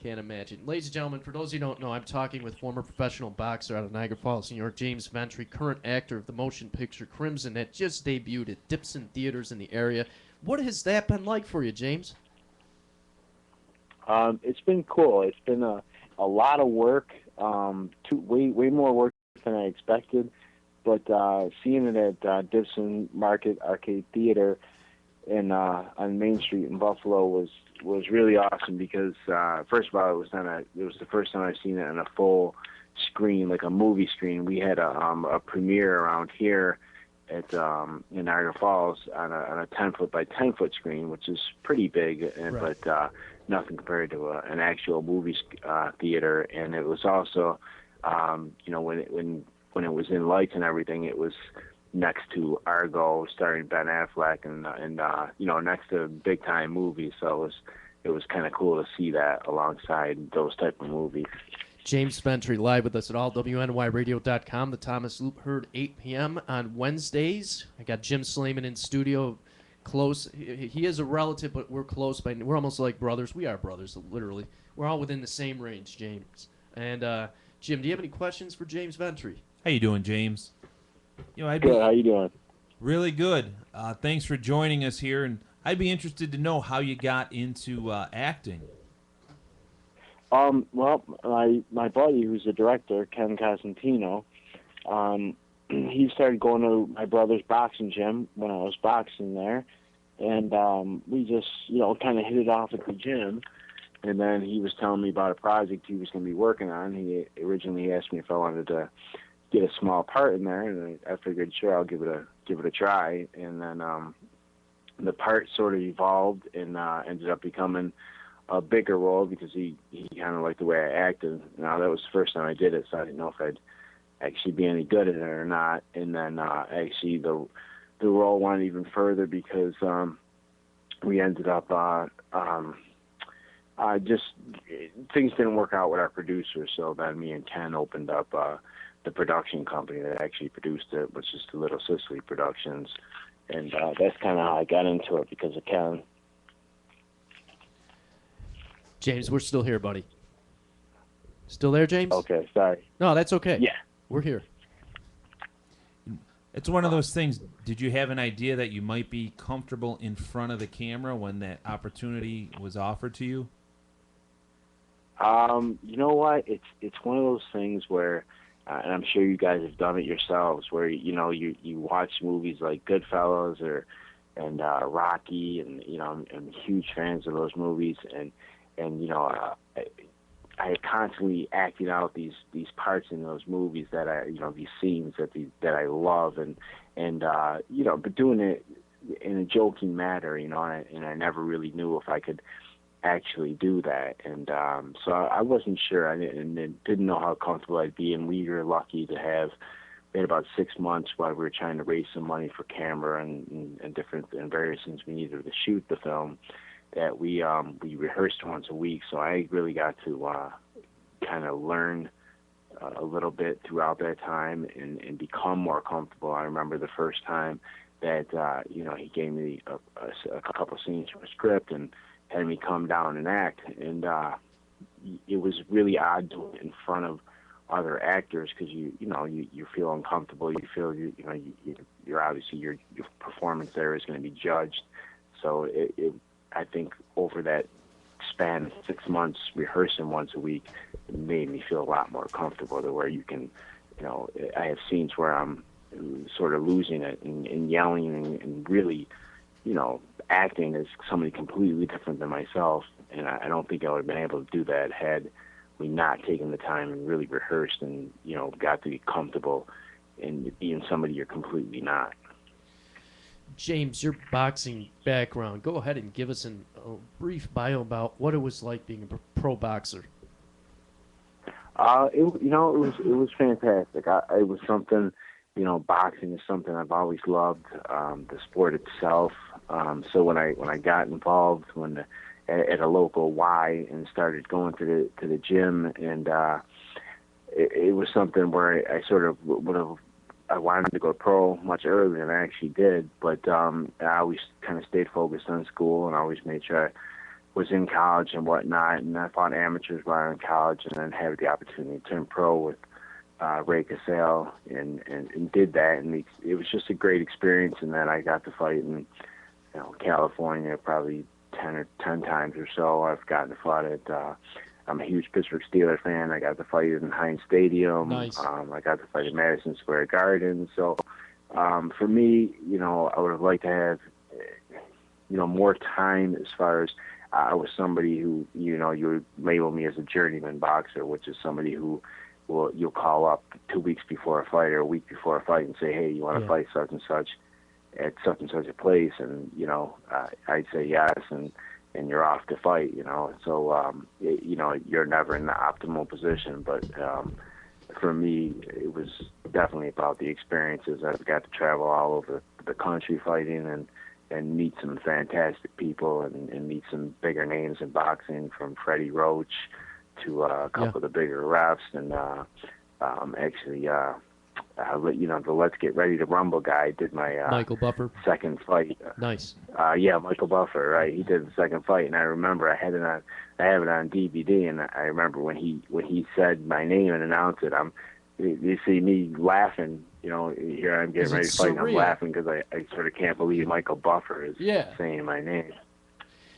Can't imagine. Ladies and gentlemen, for those of you who don't know, I'm talking with former professional boxer out of Niagara Falls, New York, James Ventry, current actor of the motion picture Crimson that just debuted at Dipson Theaters in the area. What has that been like for you, James? It's been cool. It's been a lot of work, way more work than I expected. But seeing it at Dipson Market Arcade Theater on Main Street in Buffalo was really awesome because first of all, it was the first time I've seen it on a full screen, like a movie screen. We had a premiere around here at in Niagara Falls on a 10-foot by 10-foot screen, which is pretty big, Right. but nothing compared to an actual movie theater. And it was also, when it was in lights and everything, it was next to Argo, starring Ben Affleck, and next to big time movies. So it was kind of cool to see that alongside those type of movies. James Ventry live with us at allwnyradio.com. The Thomas Loop Herd, 8 p.m. on Wednesdays. I got Jim Slaiman in studio, close. He is a relative, but we're close. We're almost like brothers. We are brothers, literally. We're all within the same range, James. And Jim, do you have any questions for James Ventry? How you doing, James? I'd Good. be How you doing? really good. Thanks for joining us here, and I'd be interested to know how you got into acting. Well, my buddy, who's a director, Ken Cosentino, he started going to my brother's boxing gym when I was boxing there, and we just, kind of hit it off at the gym. And then he was telling me about a project he was going to be working on. He originally asked me if I wanted to get a small part in there, and I figured, sure, I'll give it a try. And then the part sort of evolved and ended up becoming a bigger role because he kind of liked the way I acted. Now that was the first time I did it, so I didn't know if I'd actually be any good at it or not. And then actually the role went even further because we ended up just things didn't work out with our producer. So then me and Ken opened up the production company that actually produced it, which is the Little Sicily Productions. And that's kind of how I got into it because of Ken. James, we're still here, buddy. Still there, James? Okay, sorry. No, that's okay. Yeah. We're here. It's one of those things. Did you have an idea that you might be comfortable in front of the camera when that opportunity was offered to you? You know what? It's one of those things where, and I'm sure you guys have done it yourselves, where you watch movies like Goodfellas and Rocky, and I'm huge fans of those movies, and I constantly acting out these parts in those movies that these scenes that I love, but doing it in a joking manner, and I never really knew if I could actually do that, and so I wasn't sure. I didn't know how comfortable I'd be, and we were lucky to have. We had about 6 months while we were trying to raise some money for camera and different and various things we needed to shoot the film. That we rehearsed once a week, so I really got to kind of learn a little bit throughout that time and become more comfortable. I remember the first time that he gave me a couple scenes from a script and had me come down and act, and it was really odd doing it in front of other actors because you feel uncomfortable. You feel you're obviously your performance there is going to be judged. So I think over that span of 6 months rehearsing once a week, it made me feel a lot more comfortable to where you can, I have scenes where I'm sort of losing it and yelling and really, acting as somebody completely different than myself. And I don't think I would have been able to do that had we not taken the time and really rehearsed and, got to be comfortable in being somebody you're completely not. James, your boxing background, go ahead and give us a brief bio about what it was like being a pro boxer. It was fantastic. It was something, boxing is something I've always loved. The sport itself, So when I got involved at a local Y and started going to the gym, and it was something where I sort of I wanted to go pro much earlier than I actually did, but I always kind of stayed focused on school and always made sure I was in college and whatnot. And I fought amateurs while I was in college, and then had the opportunity to turn pro with Ray Casale, and did that, and it was just a great experience. And then I got to fight in California probably 10 times or so. I've gotten to fight at I'm a huge Pittsburgh Steelers fan. I got to fight in Heinz Stadium. Nice. I got to fight at Madison Square Garden. So for me, I would have liked to have more time. As far as I was somebody who you would label me as a journeyman boxer, which is somebody who you'll call up 2 weeks before a fight or a week before a fight and say, hey, you want to fight such and such at such and such a place, and I'd say yes, and you're off to fight, So you're never in the optimal position, but for me, it was definitely about the experiences. I've got to travel all over the country fighting and meet some fantastic people and meet some bigger names in boxing, from Freddie Roach to a couple of the bigger refs, and the Let's Get Ready to Rumble guy did my Michael Buffer. second fight. Nice. Michael Buffer, right? He did the second fight, and I remember I have it on DVD, and I remember when he said my name and announced it, you see me laughing, here I'm getting ready to fight, and I'm laughing because I sort of can't believe Michael Buffer is saying my name.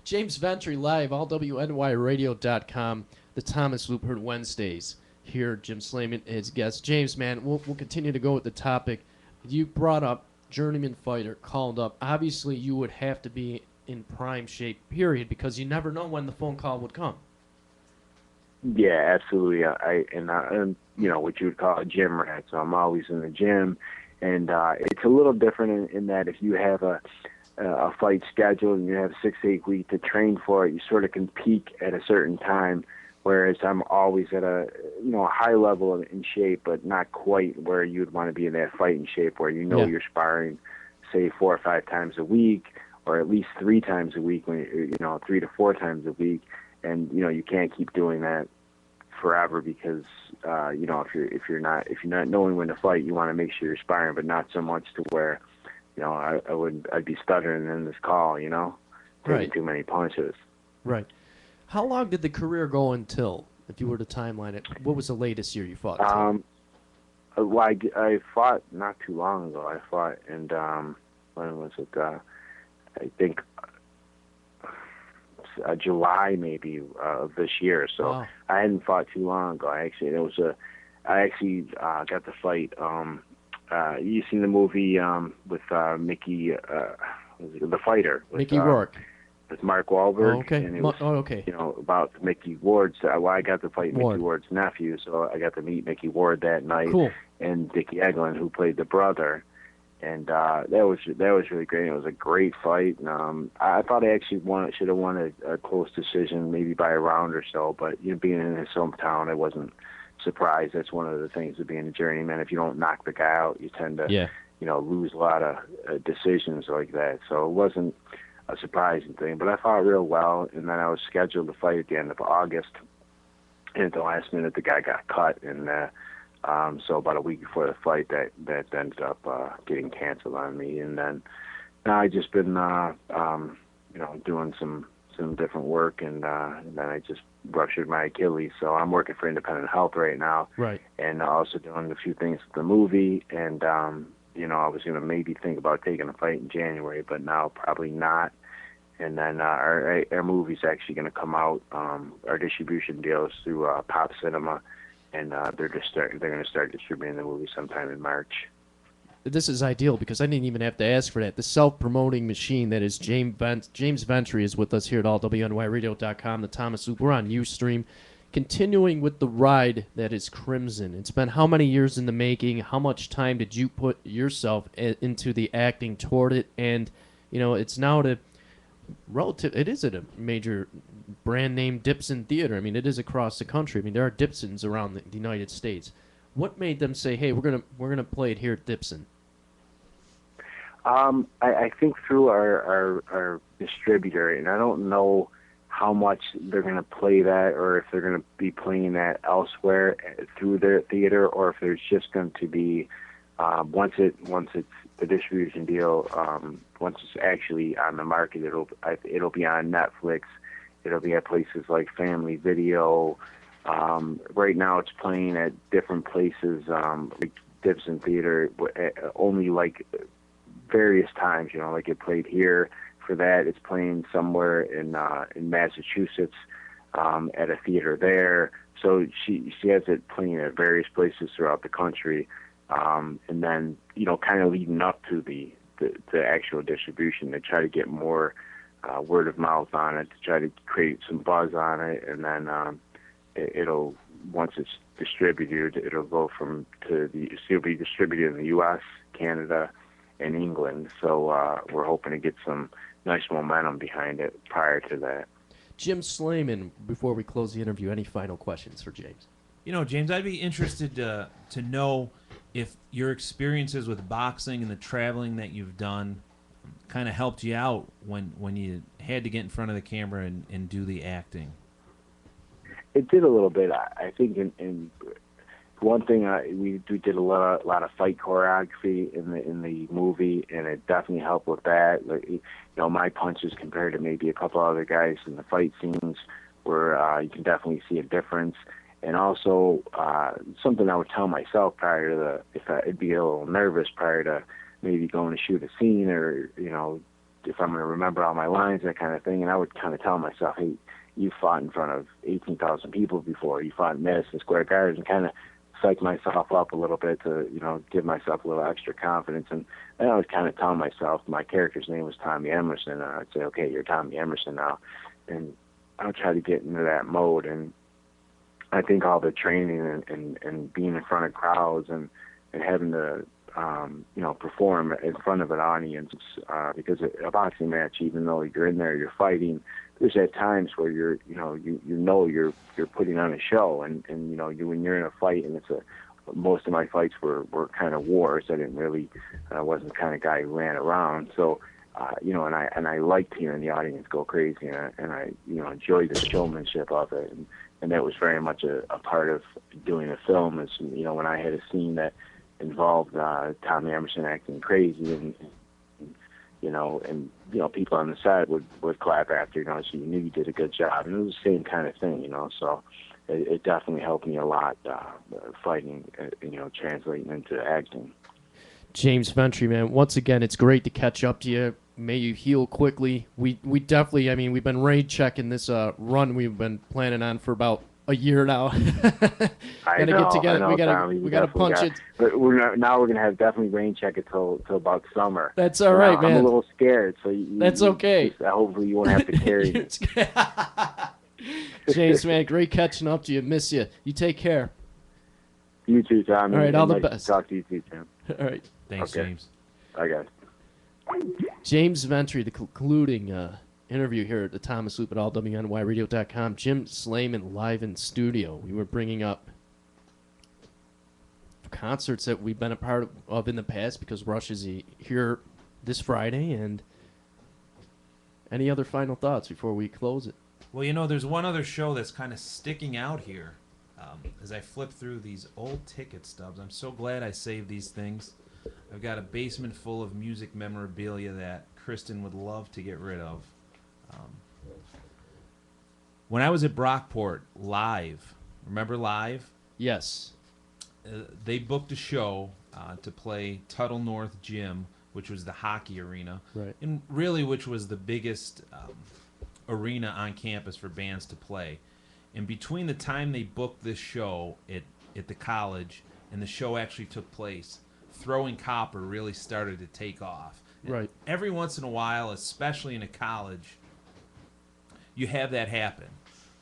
James Ventry live, allwnyradio.com, the Thomas Loop heard Wednesdays. Here, Jim Slaiman is guest. James, man, we'll continue to go with the topic. You brought up journeyman fighter called up. Obviously, you would have to be in prime shape, period, because you never know when the phone call would come. Yeah, absolutely. I'm what you would call a gym rat. So I'm always in the gym, and it's a little different in that if you have a fight scheduled and you have 6 to 8 weeks to train for it, you sort of can peak at a certain time. Whereas I'm always at a high level in shape, but not quite where you'd want to be in that fighting shape, where you're sparring, say 4 or 5 times a week, or at least 3 times a week, 3 to 4 times a week, and you can't keep doing that forever because if you're not knowing when to fight, you want to make sure you're sparring, but not so much to where I'd be stuttering in this call, taking too many punches. Right. How long did the career go until, if you were to timeline it? What was the latest year you fought? I fought not too long ago. I fought, and when was it? I think July maybe of this year. So wow. I hadn't fought too long ago. I actually got to fight. You seen the movie with Mickey, the fighter? Mickey Rourke. With Mark Wahlberg. Oh, okay. And it was, okay. About Mickey Ward's. I got to fight Ward. Mickey Ward's nephew, so I got to meet Mickey Ward that night. Cool. And Dickie Eglin, who played the brother, and that was really great. It was a great fight. And, I thought I actually should have won a close decision, maybe by a round or so. But being in his hometown, I wasn't surprised. That's one of the things of being a journeyman. If you don't knock the guy out, you tend to lose a lot of decisions like that. So it wasn't a surprising thing, but I fought real well, and then I was scheduled to fight at the end of August, and at the last minute the guy got cut, and so about a week before the fight that ended up getting canceled on me, and then now I've just been doing some different work, and then I just ruptured my Achilles, so I'm working for Independent Health right now, right, and also doing a few things with the movie, and I was going to maybe think about taking a fight in January, but now probably not. And then our movie's actually going to come out. Our distribution deal is through Pop Cinema, and they're going to start distributing the movie sometime in March. This is ideal because I didn't even have to ask for that. The self-promoting machine that is James Ventry is with us here at allwnyradio.com, the Thomas Loop. We're on Ustream. Continuing with the ride that is Crimson, it's been how many years in the making? How much time did you put yourself into the acting toward it? And, it's now it is at a major brand name Dipson Theater. I mean, it is across the country. I mean, there are Dipsons around the United States. What made them say, hey, we're gonna play it here at Dipson? I think through our distributor, and I don't know how much they're going to play that, or if they're going to be playing that elsewhere through their theater, or if there's just going to be once it's the distribution deal, once it's actually on the market, it'll be on Netflix. It'll be at places like Family Video. Right now, it's playing at different places, like Gibson Theater, only like various times. You know, like it played here for that. It's playing somewhere in Massachusetts at a theater there. So she has it playing at various places throughout the country, and then kind of leading up to the actual distribution to try to get more word of mouth on it, to try to create some buzz on it, and then it'll once it's distributed, it'll go it'll be distributed in the U.S., Canada, and England. So we're hoping to get some nice momentum behind it prior to that. Jim Slaiman, before we close the interview, any final questions for James? James, I'd be interested to know if your experiences with boxing and the traveling that you've done kind of helped you out when you had to get in front of the camera and do the acting. It did a little bit. I think in one thing we did a lot of fight choreography in the movie, and it definitely helped with that. Like, my punches compared to maybe a couple other guys in the fight scenes, where you can definitely see a difference. And also something I would tell myself prior to I'd be a little nervous prior to maybe going to shoot a scene, or if I'm going to remember all my lines, that kind of thing. And I would kind of tell myself, hey, you fought in front of 18,000 people before. You fought in Madison Square Garden, and kind of psych myself up a little bit to, give myself a little extra confidence. And I was kind of telling myself, my character's name was Tommy Emerson, and I'd say, okay, you're Tommy Emerson now. And I would try to get into that mode. And I think all the training and being in front of crowds and having to, perform in front of an audience, because a boxing match, even though you're in there, you're fighting, there's at times where you're putting on a show, and when you're in a fight, and most of my fights were kind of wars. I didn't really, wasn't the kind of guy who ran around. So, and I liked hearing the audience go crazy, and I enjoyed the showmanship of it, and that was very much a part of doing a film. Is when I had a scene that involved Tommy Emerson acting crazy, and people on the side would clap after, so you knew you did a good job. And it was the same kind of thing, so it definitely helped me a lot, fighting, translating into acting. James Ventry, man, once again, it's great to catch up to you. May you heal quickly. We definitely, we've been raid checking this run we've been planning on for about a year now. I know, get together. Tommy, we gotta punch it. But we're gonna have definitely rain check it till about summer. That's all right, man. I'm a little scared, so that's okay. Hopefully you won't have to carry me. James, man, great catching up to you. Miss you. You take care. You too, Tommy. All right, all the nice best. To talk to you too, Tim. All right. Thanks, Okay. James. Bye, guys. James Ventry, the concluding interview here at the Thomas Loop at allwnyradio.com. Jim Slaiman live in studio. We were bringing up concerts that we've been a part of in the past, because Rush is here this Friday. And any other final thoughts before we close it? Well, there's one other show that's kind of sticking out here. As I flip through these old ticket stubs, I'm so glad I saved these things. I've got a basement full of music memorabilia that Kristen would love to get rid of. When I was at Brockport, Live, remember Live? Yes. They booked a show to play Tuttle North Gym, which was the hockey arena, Right. and really which was the biggest arena on campus for bands to play. And between the time they booked this show at the college and the show actually took place, Throwing Copper really started to take off. Right. Every once in a while, especially in a college, you have that happen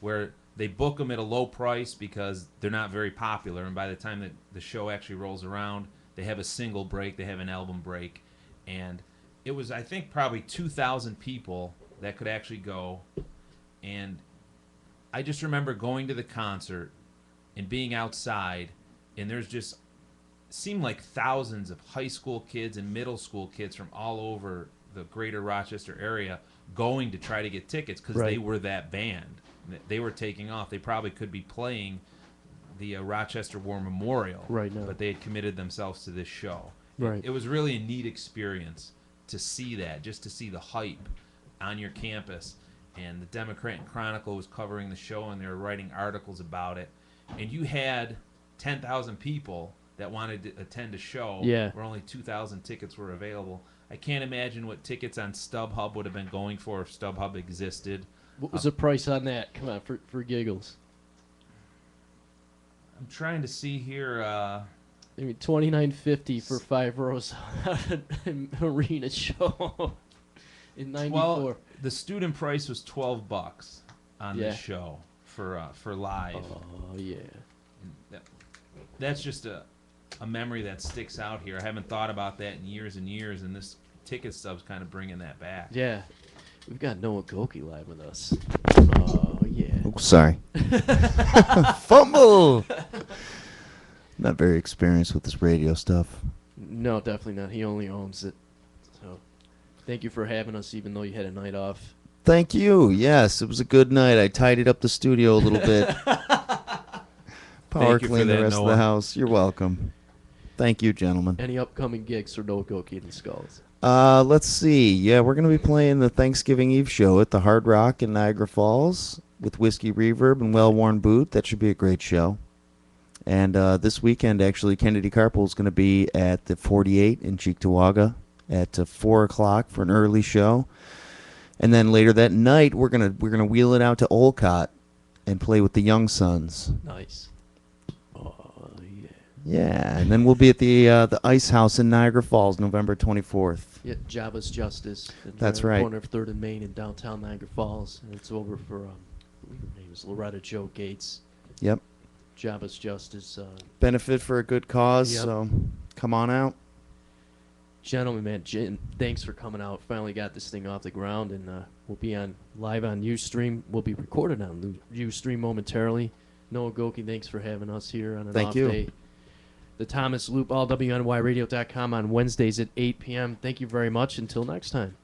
where they book them at a low price because they're not very popular, and by the time that the show actually rolls around, they have a single break, they have an album break, and it was, I think, probably 2,000 people that could actually go. And I just remember going to the concert and being outside, and there's just seemed like thousands of high school kids and middle school kids from all over the greater Rochester area going to try to get tickets because Right. they were that band. They were taking off. They probably could be playing the Rochester War Memorial Right now. but they had committed themselves to this show. Right. It was really a neat experience to see that, just to see the hype on your campus. And the Democrat Chronicle was covering the show, and they were writing articles about it. And you had 10,000 people that wanted to attend a show Yeah. where only 2,000 tickets were available. I can't imagine what tickets on StubHub would have been going for if StubHub existed. What was the price on that? Come on, for giggles. I'm trying to see here. I mean, $29.50 for 5 rows at an arena show in '94. Well, the student price was $12 on Yeah. this show for live. Oh yeah. That's just a memory that sticks out here. I haven't thought about that in years and years, and this ticket stub's kind of bringing that back. Yeah. We've got Noah Goki live with us. Oh yeah. Oh, sorry. Fumble! Not very experienced with this radio stuff. No, definitely not. He only owns it. So, thank you for having us, even though you had a night off. Thank you. Yes, it was a good night. I tidied up the studio a little bit. Power you for cleaned the that, rest of Noah. the house. You're welcome. Thank you, gentlemen. Any upcoming gigs for Noah Goki and the Skulls? Let's see. Yeah, we're going to be playing the Thanksgiving Eve show at the Hard Rock in Niagara Falls with Whiskey Reverb and Well Worn Boot. That should be a great show. And this weekend, actually, Kennedy Carpool is going to be at the 48 in Cheektowaga at 4 o'clock for an early show. And then later that night, we're gonna wheel it out to Olcott and play with the Young Sons. Nice. Oh yeah. Yeah, and then we'll be at the Ice House in Niagara Falls, November 24th. Yeah, Jabba's Justice. That's right. Corner of 3rd and Main in downtown Niagara Falls. And it's over for, I believe her name is Loretta Jo Gates. Yep. Jabba's Justice. Benefit for a good cause, Yep. so come on out. Gentlemen, man, Jim, thanks for coming out. Finally got this thing off the ground, and we'll be on live on Ustream. We'll be recorded on Ustream momentarily. Noah Goki, thanks for having us here on an Thank off you. day. The Thomas Loop, allwnyradio.com on Wednesdays at 8 p.m. Thank you very much. Until next time.